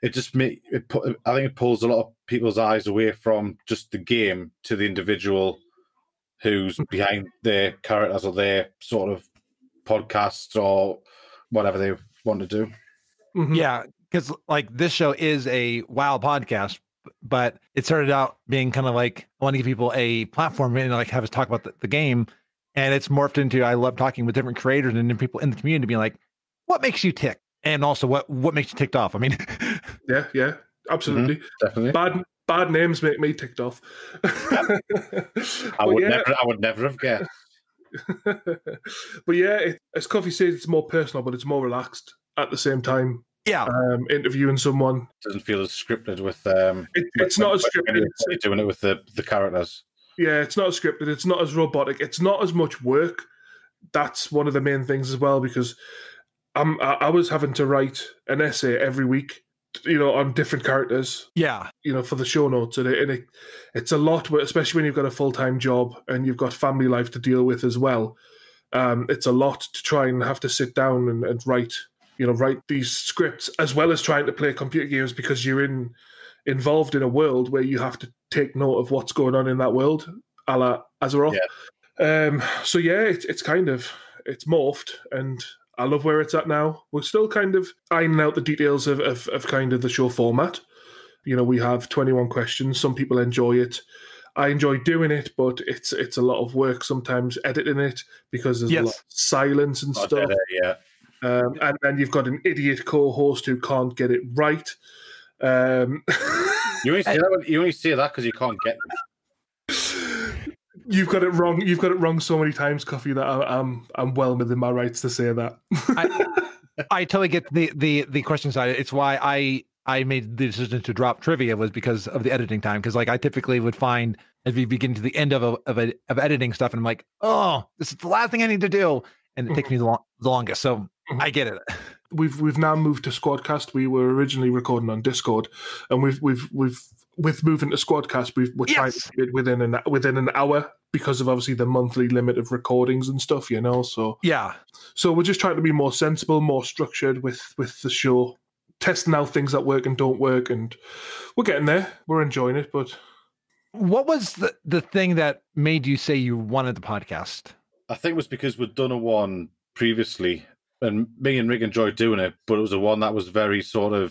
I think it pulls a lot of people's eyes away from just the game to the individual who's behind their characters or their sort of podcasts or whatever they want to do. Mm-hmm. Yeah, because like this show is a WoW podcast, but it started out being kind of like I want to give people a platform and like have us talk about the game. And it's morphed into I love talking with different creators and people in the community being like, what makes you tick? And also what makes you ticked off? I mean, yeah, absolutely. Definitely. Bad names make me ticked off. I would never have guessed. But yeah, as Cuffy says, it's more personal, but it's more relaxed at the same time. Yeah. Interviewing someone. It doesn't feel as scripted with it's not as scripted. You're doing it with the characters. Yeah, it's not as scripted. It's not as robotic. It's not as much work that's one of the main things as well, because I was having to write an essay every week, on different characters. Yeah. For the show notes, and it's a lot, especially when you've got a full-time job and you've got family life to deal with as well. It's a lot to try and have to sit down and write these scripts, as well as trying to play computer games, because you're involved in a world where you have to take note of what's going on in that world, a la Azeroth. Yeah. So yeah, it's morphed, and I love where it's at now. We're still kind of ironing out the details of kind of the show format. We have 21 questions. Some people enjoy it. I enjoy doing it, but it's a lot of work sometimes editing it, because there's a lot of silence and stuff. Yeah. And then you've got an idiot co-host who can't get it right. You only say that because you can't get it. You've got it wrong. You've got it wrong so many times, Cuffy, that I'm well within my rights to say that. I totally get the question side. It's why I made the decision to drop trivia, was because of the editing time. Because I typically would find, as we begin to the end of editing stuff, and I'm like, oh, this is the last thing I need to do, and it takes me the longest. So I get it. We've now moved to Squadcast. We were originally recording on Discord, and we've with moving to Squadcast, we're trying to do it within an hour, because of obviously the monthly limit of recordings and stuff. So yeah. So we're just trying to be more sensible, more structured with the show, testing out things that work and don't work, and we're getting there. We're enjoying it. But what was the thing that made you say you wanted the podcast? I think it was because we'd done a one previously, and me and Rick enjoyed doing it, but it was a one that was very it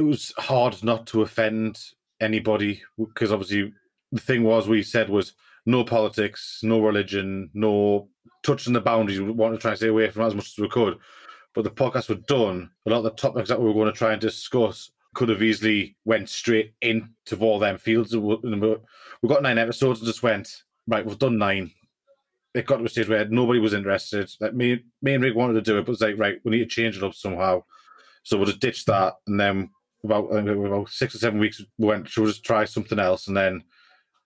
was hard not to offend anybody, because obviously the thing we said was no politics, no religion, no touching the boundaries. We wanted to try and stay away from as much as we could. But the podcast were done. A lot of the topics that we were going to try and discuss could have easily went straight into all them fields. We got 9 episodes and just went, right, we've done 9. It got to a stage where nobody was interested. Like me and Rick wanted to do it, but it was like, right, we need to change it up somehow. So we'll just ditch that. And then about 6 or 7 weeks, we went, should we just try something else? And then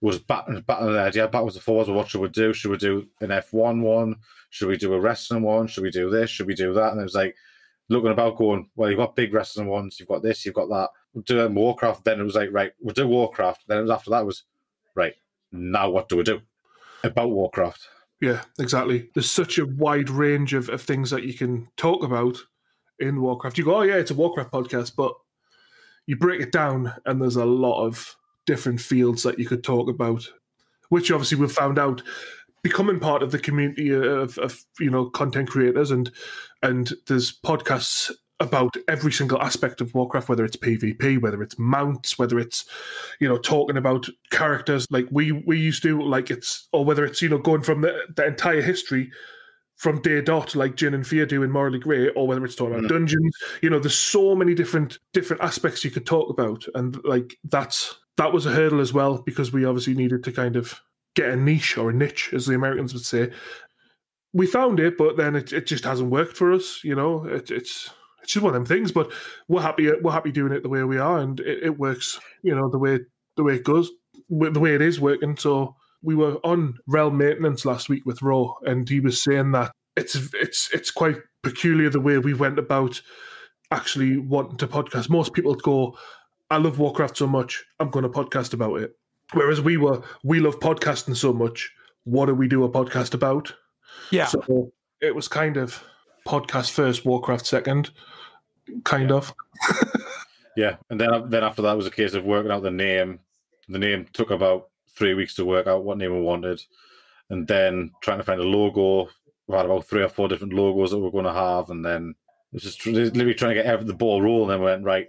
was battling the idea, backwards and forwards. What should we do? Should we do an F1 one? Should we do a wrestling one? Should we do this? Should we do that? And it was like looking about going, well, you've got big wrestling ones, you've got this, you've got that. We'll do Warcraft. Then it was like, right, we'll do Warcraft. Then it was after that was, right, now what do we do about Warcraft? Yeah, exactly. There's such a wide range of things that you can talk about in Warcraft. You go, oh yeah, it's a Warcraft podcast, but you break it down and there's a lot of different fields that you could talk about, which obviously we've found out becoming part of the community of content creators, and there's podcasts about every single aspect of Warcraft, whether it's PvP, whether it's mounts, whether it's talking about characters like we used to, or whether it's going from the entire history from day dot, like Jin and Fear do in Morally Grey, or whether it's talking about dungeons. There's so many different aspects you could talk about, and that was a hurdle as well, because we obviously needed to kind of get a niche, or a niche, as the Americans would say. We found it, but then it just hasn't worked for us. It's just one of them things. But we're happy doing it the way we are, and it works. The way it goes, the way it is working. So we were on Realm Maintenance last week with Raw, and he was saying that it's quite peculiar the way we went about actually wanting to podcast. Most people go, I love Warcraft so much, I'm going to podcast about it. Whereas we love podcasting so much, what do we do a podcast about? Yeah. So it was kind of podcast first, Warcraft second, kind of. Yeah, and then after that was a case of working out the name. The name took about 3 weeks to work out what name we wanted, and then trying to find a logo. We had about 3 or 4 different logos that we were going to have, and then it was just literally trying to get the ball rolling. And then we went, right.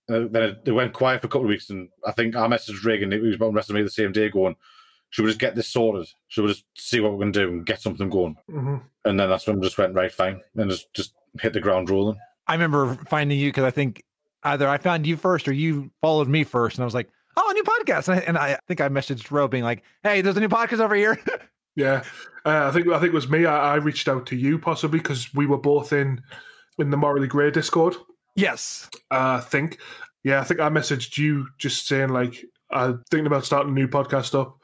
Then it went quiet for a couple of weeks, and I think I messaged Reagan. He was about WrestleMania the same day, going, "Should we just get this sorted? Should we just see what we're going to do and get something going?" Mm-hmm. And then that's when we just went, right, fine, and just hit the ground rolling. I remember finding you because I think either I found you first or you followed me first, and I was like, "Oh, a new podcast!" And I think I messaged Ro, being like, "Hey, there's a new podcast over here." Yeah, I think it was me. I reached out to you possibly because we were both in the Morally Grey Discord. Yes. I think I messaged you just saying I'm thinking about starting a new podcast up.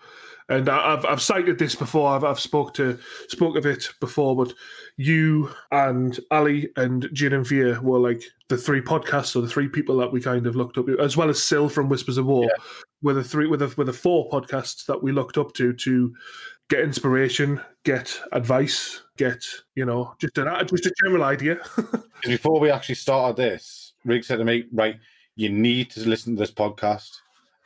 And I've cited this before. I've spoke of it before. But you and Ali and Gin and Fear were like the three podcasts, or the three people that we kind of looked up to, as well as Sil from Whispers of War. Yeah. Were the four podcasts that we looked up to get inspiration, get advice, get just a general idea. Before we actually started this, Rick said to me, "Right, you need to listen to this podcast."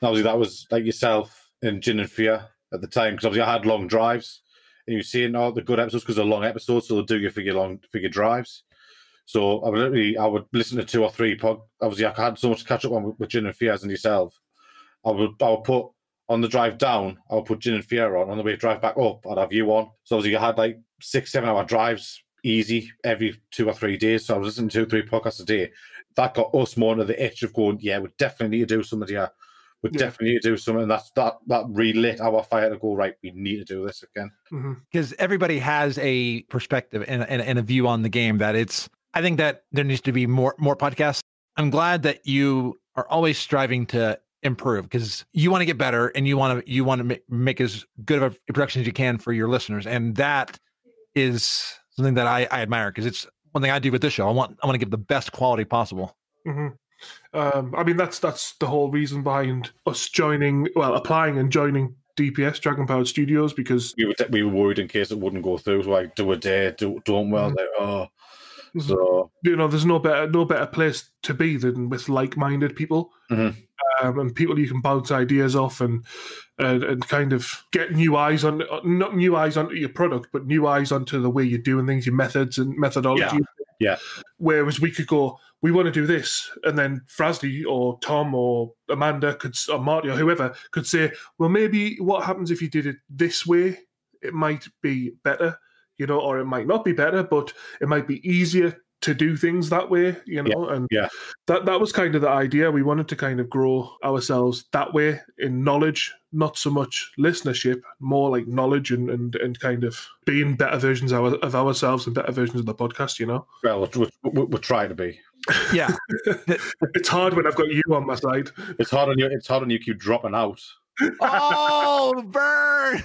And obviously, that was like yourself and Gin and Fear at the time, because obviously I had long drives, and you were seeing all the good episodes because they're long episodes, so they'll do you for your drives. So I would listen to 2 or 3 Obviously, I had so much to catch up on with Gin and Fear and yourself. I would put on the drive down, I would put Gin and Fear on the way drive back up, I'd have you on. So obviously, you had like 6-7 hour drives easy every 2 or 3 days. So I was listening to 2-3 podcasts a day. That got us more into the itch of going, yeah, we definitely need to do something here. We definitely need to do something. And that relit our fire to go, right, we need to do this again. Because everybody has a perspective and a view on the game I think that there needs to be more podcasts. I'm glad that you are always striving to improve, because you want to get better and you want to make as good of a production as you can for your listeners. And that is something that I admire, because it's one thing I do with this show. I want to give the best quality possible. I mean, that's the whole reason behind us applying and joining DPS, Dragon Powered Studios, because we were worried in case it wouldn't go through. So like, do a day, don't well, like, oh. So there's no better place to be than with like-minded people, and people you can bounce ideas off and kind of get new eyes on, not new eyes onto your product, but new eyes onto the way you're doing things, your methods and methodology. Yeah. Whereas we could go, we want to do this, and then Frazley or Tom or Amanda or Marty or whoever could say, well, maybe what happens if you did it this way? It might be better. Or it might not be better, but it might be easier to do things that way, and that was kind of the idea. We wanted to kind of grow ourselves that way in knowledge, not so much listenership, more like knowledge and kind of being better versions of ourselves and better versions of the podcast, Well, we're trying to be. Yeah. It's hard when I've got you on my side. It's hard on you. It's hard on you. Keep dropping out. Oh, burn!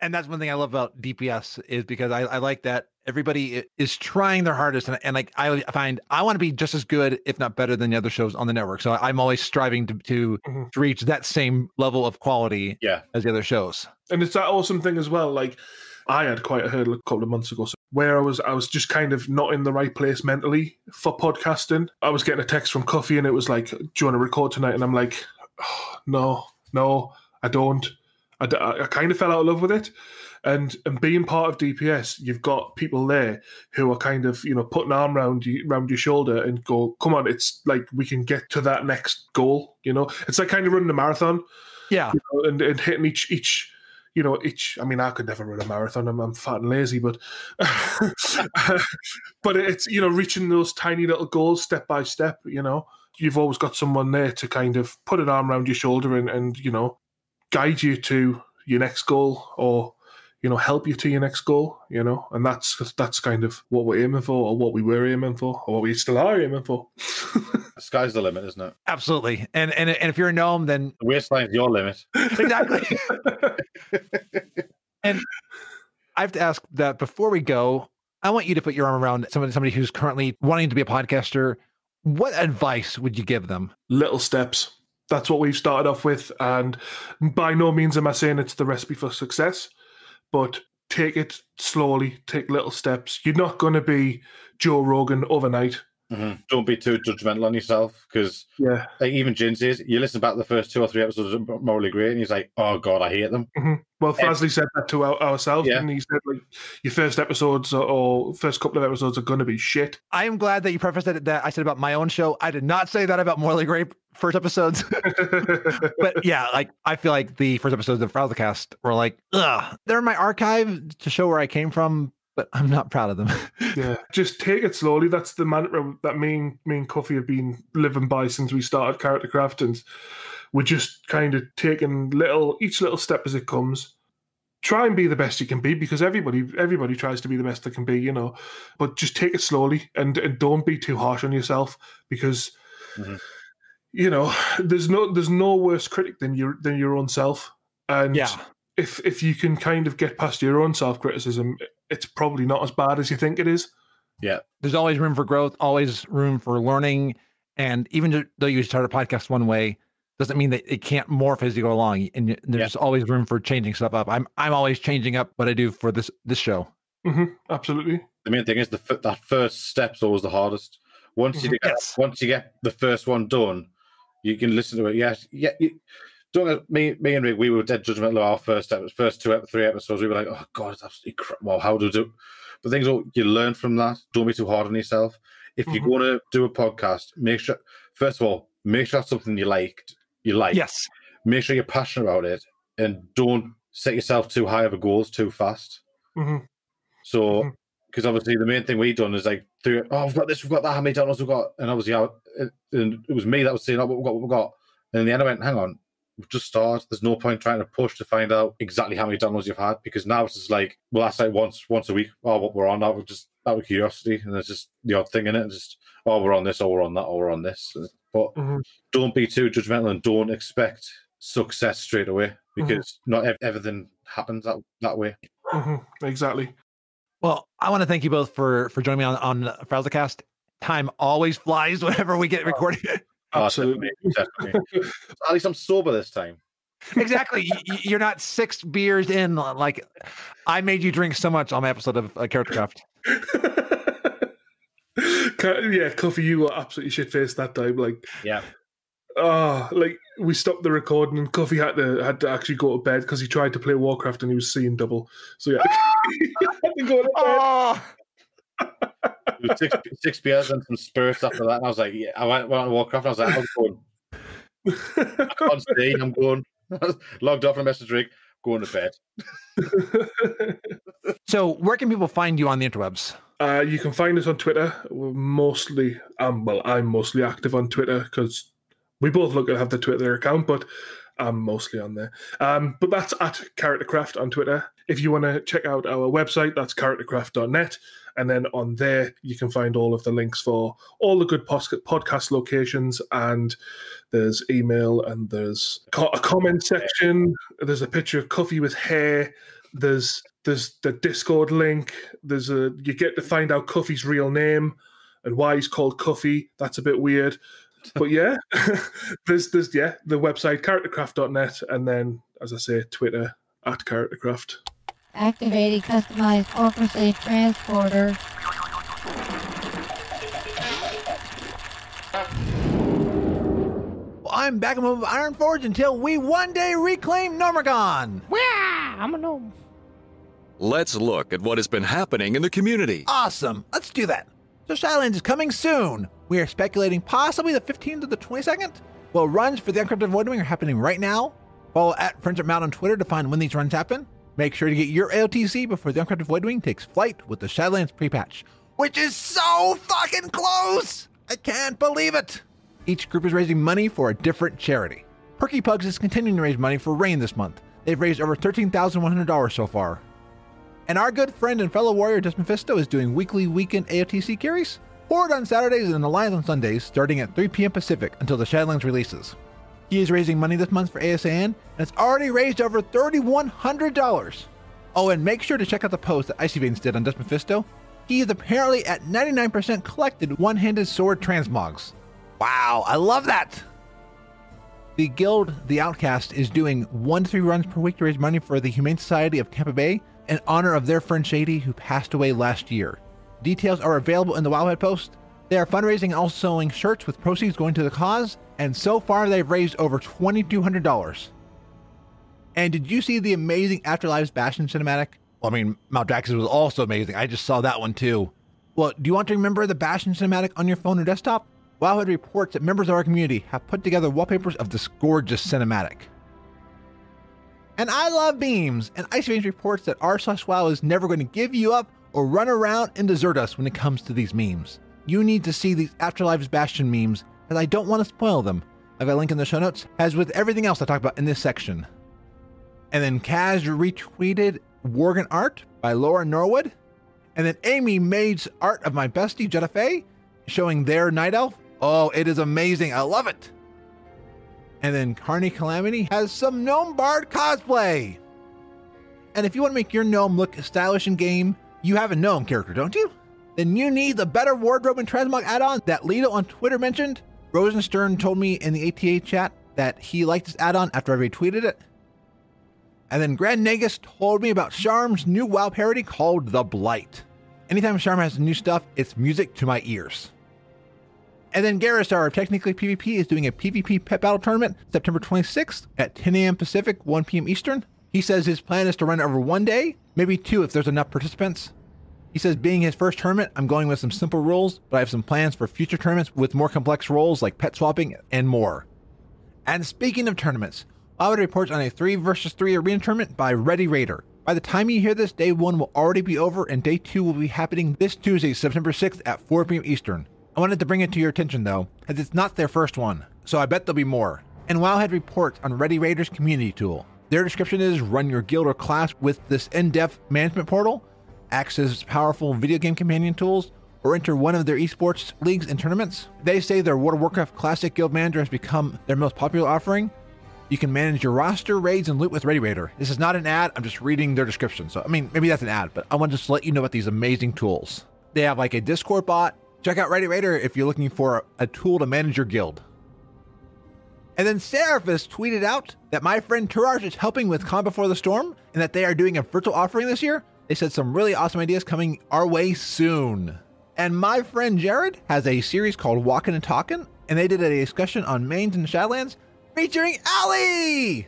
And that's one thing I love about DPS, is because I like that everybody is trying their hardest, and like I find I want to be just as good, if not better, than the other shows on the network. So I'm always striving to reach that same level of quality as the other shows. And it's that awesome thing as well. Like, I had quite a hurdle a couple of months ago, where I was just kind of not in the right place mentally for podcasting. I was getting a text from Cuffy, and it was like, "Do you want to record tonight?" And I'm like, oh, no, I don't. I kind of fell out of love with it, and being part of DPS, you've got people there who are kind of put an arm around your shoulder and go, "Come on, it's like we can get to that next goal." It's like kind of running a marathon, and hitting each. I mean, I could never run a marathon. I'm fat and lazy, but but it's reaching those tiny little goals step by step. You've always got someone there to kind of put an arm around your shoulder and guide you to your next goal, or help you to your next goal, and that's kind of what we're aiming for, or what we were aiming for, or what we still are aiming for. The sky's the limit, isn't it? Absolutely. And if you're a gnome, then the waistline's your limit. Exactly. And I have to ask that before we go, I want you to put your arm around somebody who's currently wanting to be a podcaster. What advice would you give them? Little steps. That's what we've started off with, and by no means am I saying it's the recipe for success, but take it slowly, take little steps. You're not going to be Joe Rogan overnight. Don't be too judgmental on yourself, because like even Jin says, you listen back to the first 2 or 3 episodes of Morally Great, and he's like, "Oh God, I hate them." Well, Frazley said that to ourselves, and he said, like, your first episodes or first couple of episodes are going to be shit. I am glad that you prefaced that I said about my own show. I did not say that about Morally Great first episodes. But yeah, like I feel like the first episodes of FrazlCast were like, they're in my archive to show where I came from, but I'm not proud of them. Yeah, just take it slowly. That's the mantra that me and Cuffy have been living by since we started Character Craft, and we're just kind of taking each little step as it comes. Try and be the best you can be, because everybody tries to be the best they can be, but just take it slowly and don't be too harsh on yourself, because you know, there's no worse critic than your own self. And if you can kind of get past your own self-criticism, it's probably not as bad as you think it is. Yeah. There's always room for growth, always room for learning. And even though you start a podcast one way, doesn't mean that it can't morph as you go along. And there's always room for changing stuff up. I'm always changing up what I do for this show. Mm-hmm, absolutely. The main thing is that first step's always the hardest. Once you get the first one done, you can listen to it. Me and Rick, we were dead judgmental of our first 3 episodes. We were like, oh God, it's absolutely crap. Well, how do we do? But things you learn from that. Don't be too hard on yourself. If you're going to do a podcast, make sure that's something you like. Yes. Make sure you're passionate about it, and don't set yourself too high of a goals too fast. Mm-hmm. So, because obviously the main thing we've done is like, we've got this, we've got that, how many downloads we've got, and obviously it was me that was saying, what we've got. And in the end I went, hang on, we've just started. There's no point trying to push to find out exactly how many downloads you've had, because now it's just like, well, that's like once a week. Oh, what we're on now, we're just out of curiosity, and there's just the odd thing in it. And just, we're on this, we're on that, we're on this. But don't be too judgmental, and don't expect success straight away, because not everything happens that way. Exactly. Well, I want to thank you both for joining me on FrazlCast. Time always flies whenever we get recording. Absolutely. Definitely. At least I'm sober this time. Exactly. You're not 6 beers in. Like, I made you drink so much on my episode of Character Craft. Yeah, Cuffy, you were absolutely shit-faced that time. Like, like we stopped the recording and Cuffy had to actually go to bed because he tried to play Warcraft and he was seeing double. So yeah, he had to go to bed. It was 6 beers and some spirits after that, and I was like, I went on Warcraft, and I was like, I'm going. I can't stay, I'm going. Logged off and message Rick, going to bed. So where can people find you on the interwebs? You can find us on Twitter. We're mostly, I'm mostly active on Twitter because we both look to have the Twitter account, but I'm mostly on there. But that's at CharacterCraft on Twitter. If you want to check out our website, that's charactercraft.net. And then on there, you can find all of the links for all the good podcast locations. And there's email, and there's a comment section. There's a picture of Cuffy with hair. There's the Discord link. You get to find out Cuffy's real name and why he's called Cuffy. That's a bit weird. But yeah, there's the website, charactercraft.net. And then, as I say, Twitter at CharacterCraft. Activating customized orchestrated transporter. Well, I'm back above Ironforge until we one day reclaim Normagon. Wow, I'm a gnome. Let's look at what has been happening in the community. Awesome. Let's do that. So Shadowlands is coming soon. We are speculating possibly the 15th to the 22nd. Well, runs for the Uncrypted Voidwing are happening right now. Follow at Friendship Mount on Twitter to find when these runs happen. Make sure to get your AOTC before the Uncrypted Voidwing takes flight with the Shadowlands pre-patch, which is so fucking close! I can't believe it! Each group is raising money for a different charity. Perky Pugs is continuing to raise money for Rain this month. They've raised over $13,100 so far. And our good friend and fellow warrior Dust Mephisto is doing weekly weekend AOTC carries. Horde on Saturdays and Alliance on Sundays, starting at 3 p.m. Pacific until the Shadowlands releases. He is raising money this month for ASAN, and it's already raised over $3,100. Oh, and make sure to check out the post that Icy Veins did on Dust Mephisto. He is apparently at 99% collected one-handed sword transmogs. Wow, I love that! The Guild, The Outcast, is doing 1 to 3 runs per week to raise money for the Humane Society of Tampa Bay in honor of their friend Shady, who passed away last year. Details are available in the Wildhead post. They are fundraising and also selling shirts with proceeds going to the cause, and so far they've raised over $2,200. And did you see the amazing Afterlives Bastion cinematic? Well, I mean, Mount Draxus was also amazing. I just saw that one too. Well, do you want to remember the Bastion cinematic on your phone or desktop? Wildhead reports that members of our community have put together wallpapers of this gorgeous cinematic. And I love memes, and Ice Veins reports that r/WoW is never going to give you up or run around and desert us when it comes to these memes. You need to see these Afterlives Bastion memes, as I don't want to spoil them. I've got a link in the show notes, as with everything else I talk about in this section. And then Kaz retweeted Worgen art by Laura Norwood. And then Amy made art of my bestie, Jetta Faye, showing their Night Elf. Oh, it is amazing. I love it. And then Carney Calamity has some Gnome Bard cosplay. And if you want to make your gnome look stylish in game, you have a gnome character, don't you? Then you need the Better Wardrobe and Transmog add-on that Lito on Twitter mentioned. Rosenstern told me in the ATA chat that he liked this add-on after I retweeted it. And then Grand Negus told me about Sharm's new WoW parody called The Blight. Anytime Sharm has new stuff, it's music to my ears. And then Garristar of Technically PvP is doing a PvP pet battle tournament September 26th at 10 a.m. Pacific, 1 p.m. Eastern. He says his plan is to run it over 1 day, maybe 2 if there's enough participants. He says being his first tournament, I'm going with some simple rules, but I have some plans for future tournaments with more complex roles like pet swapping and more. And speaking of tournaments, WoW reports on a 3 vs 3 arena tournament by Ready Raider. By the time you hear this, day 1 will already be over and day 2 will be happening this Tuesday, September 6th at 4 p.m. Eastern. I wanted to bring it to your attention though, as it's not their first one, so I bet there'll be more. And Wowhead reports on Ready Raider's community tool. Their description is run your guild or class with this in-depth management portal, access powerful video game companion tools, or enter one of their esports leagues and tournaments. They say their World of Warcraft Classic Guild Manager has become their most popular offering. You can manage your roster, raids, and loot with Ready Raider. This is not an ad, I'm just reading their description. So, I mean, maybe that's an ad, but I want to just let you know about these amazing tools. They have like a Discord bot. Check out Ready Raider if you're looking for a tool to manage your guild. And then Seraphis tweeted out that my friend Turarj is helping with Calm Before the Storm and that they are doing a virtual offering this year. They said some really awesome ideas coming our way soon. And my friend Jared has a series called Walkin' and Talkin', and they did a discussion on mains and Shadowlands featuring Ali!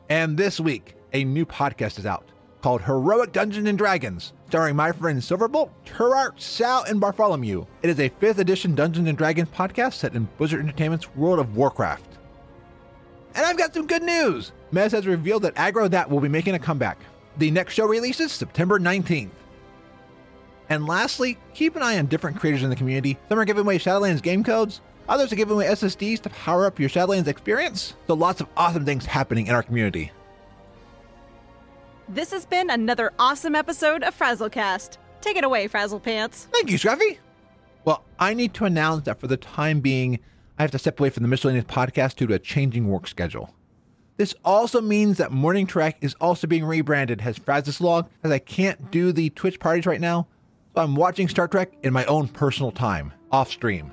And this week, a new podcast is out called Heroic Dungeons and Dragons, starring my friends Silverbolt, Turarj, Sal, and Bartholomew. It is a 5th edition Dungeons and Dragons podcast set in Blizzard Entertainment's World of Warcraft. And I've got some good news! Mez has revealed that Aggro That will be making a comeback. The next show releases September 19th. And lastly, keep an eye on different creators in the community. Some are giving away Shadowlands game codes, others are giving away SSDs to power up your Shadowlands experience. So lots of awesome things happening in our community. This has been another awesome episode of FrazlCast. Take it away, Frazzle Pants. Thank you, Cuffy. Well, I need to announce that for the time being, I have to step away from the Miscellaneous podcast due to a changing work schedule. This also means that Morning Trek is also being rebranded as FrazlCast, as I can't do the Twitch parties right now, so I'm watching Star Trek in my own personal time, off stream.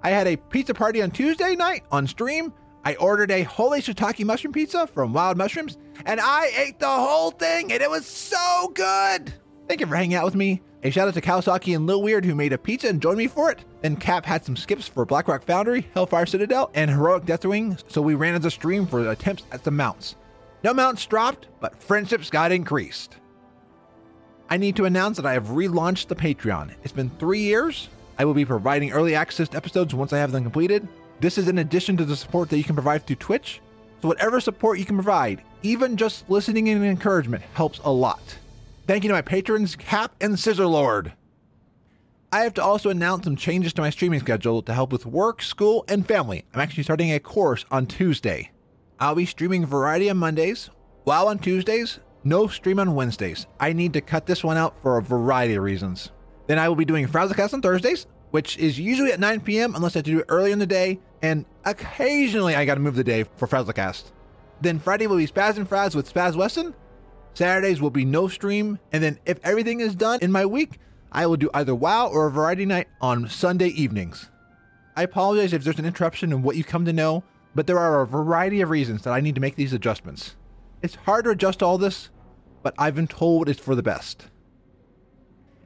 I had a pizza party on Tuesday night on stream. I ordered a holy shiitake mushroom pizza from Wild Mushrooms, and I ate the whole thing, and it was so good! Thank you for hanging out with me. A shout out to Kawasaki and Lil Weird who made a pizza and joined me for it. Then Cap had some skips for Blackrock Foundry, Hellfire Citadel, and Heroic Deathwing, so we ran as a stream for attempts at some mounts. No mounts dropped, but friendships got increased. I need to announce that I have relaunched the Patreon. It's been 3 years. I will be providing early access to episodes once I have them completed. This is in addition to the support that you can provide through Twitch. So whatever support you can provide, even just listening and encouragement, helps a lot. Thank you to my patrons, Cap and Scissorlord. I have to also announce some changes to my streaming schedule to help with work, school, and family. I'm actually starting a course on Tuesday. I'll be streaming Variety on Mondays, WoW on Tuesdays, no stream on Wednesdays. I need to cut this one out for a variety of reasons. Then I will be doing FrazlCast on Thursdays, which is usually at 9 p.m. unless I have to do it early in the day, and occasionally I gotta move the day for FrazlCast. Then Friday will be Spaz and Fraz with Spaz Wesson. Saturdays will be no stream, and then if everything is done in my week, I will do either WoW or a variety night on Sunday evenings. I apologize if there's an interruption in what you come to know, but there are a variety of reasons that I need to make these adjustments. It's hard to adjust all this, but I've been told it's for the best.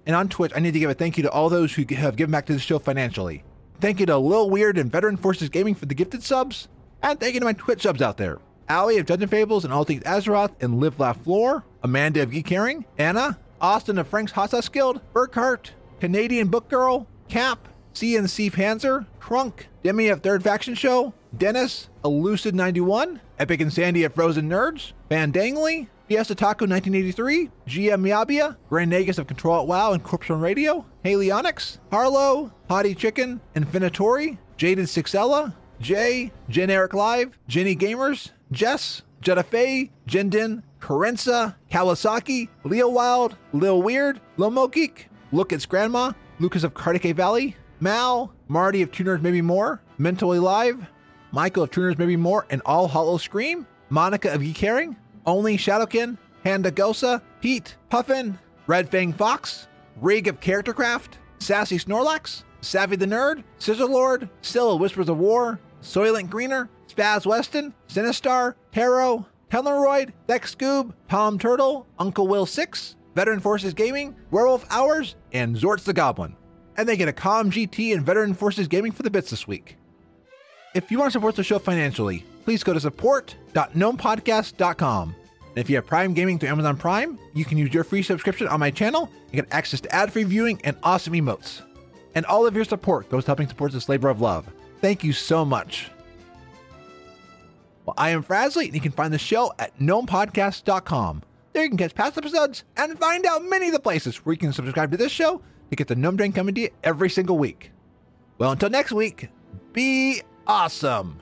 And on Twitch, I need to give a thank you to all those who have given back to the show financially. Thank you to Lil Weird and Veteran Forces Gaming for the gifted subs, and thank you to my Twitch subs out there. Allie of Dungeon Fables and All Things Azeroth and Live Laugh Floor, Amanda of Geek Caring, Anna, Austin of Frank's Hot Sauce Guild, Burkhart, Canadian Book Girl, Cap, CNC Panzer, Crunk, Demi of Third Faction Show, Dennis, Elucid 91, Epic and Sandy of Frozen Nerds, Van Dangley, Fiesta Taco 1983, GM Miabia, Grand Nagus of Control at WoW and Corpse on Radio, Haley Onyx, Harlow, Potty Chicken, Infinitori, Jaded Sixella, Jay, Jen Eric Live, Jenny Gamers, Jess, Jetta Faye, Jindin, Carenza, Kawasaki, Leo Wild, Lil Weird, Lomo Geek, Look It's Grandma, Lucas of Cardiac Valley, Mal, Marty of Two Nerds Maybe More, Mentally Live, Michael of Tuners Maybe More and All Hollow Scream, Monica of Geek Herring, Only Shadowkin, Handa Gosa, Pete, Puffin, Red Fang Fox, Rig of Charactercraft, Sassy Snorlax, Savvy the Nerd, Scissor Lord, Still Whispers of War, Soylent Greener, Spaz Weston, Sinistar, Taro, Telleroid, Dex Scoob, Palm Turtle, Uncle Will 6, Veteran Forces Gaming, Werewolf Hours, and Zortz the Goblin. And they get a Calm GT and Veteran Forces Gaming for the bits this week. If you want to support the show financially, please go to support.gnomepodcast.com. And if you have Prime Gaming through Amazon Prime, you can use your free subscription on my channel and get access to ad-free viewing and awesome emotes. And all of your support goes to helping support this labor of love. Thank you so much. Well, I am Frazley, and you can find the show at gnomepodcast.com. There you can catch past episodes and find out many of the places where you can subscribe to this show to get the Gnome Drain coming to you every single week. Well, until next week, be awesome.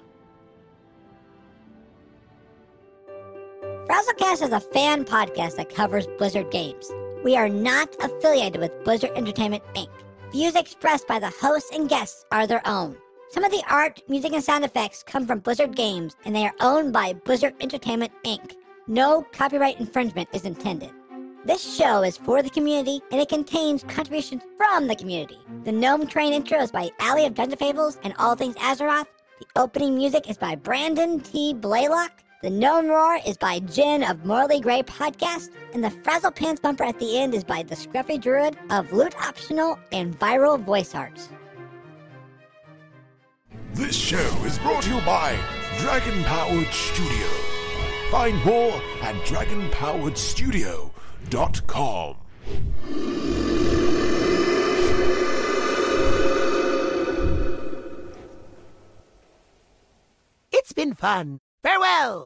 FrazlCast is a fan podcast that covers Blizzard games. We are not affiliated with Blizzard Entertainment, Inc. Views expressed by the hosts and guests are their own. Some of the art, music, and sound effects come from Blizzard Games, and they are owned by Blizzard Entertainment, Inc. No copyright infringement is intended. This show is for the community, and it contains contributions from the community. The Gnome Train intro is by Allie of Dungeon Fables and All Things Azeroth. The opening music is by Brandon T. Blaylock. The Gnome Roar is by Jen of Morally Grey Podcast. And the Frazzle Pants bumper at the end is by the Scruffy Druid of Loot Optional and Viral Voice Arts. This show is brought to you by Dragon Powered Studio. Find more at dragonpoweredstudio.com. It's been fun. Farewell!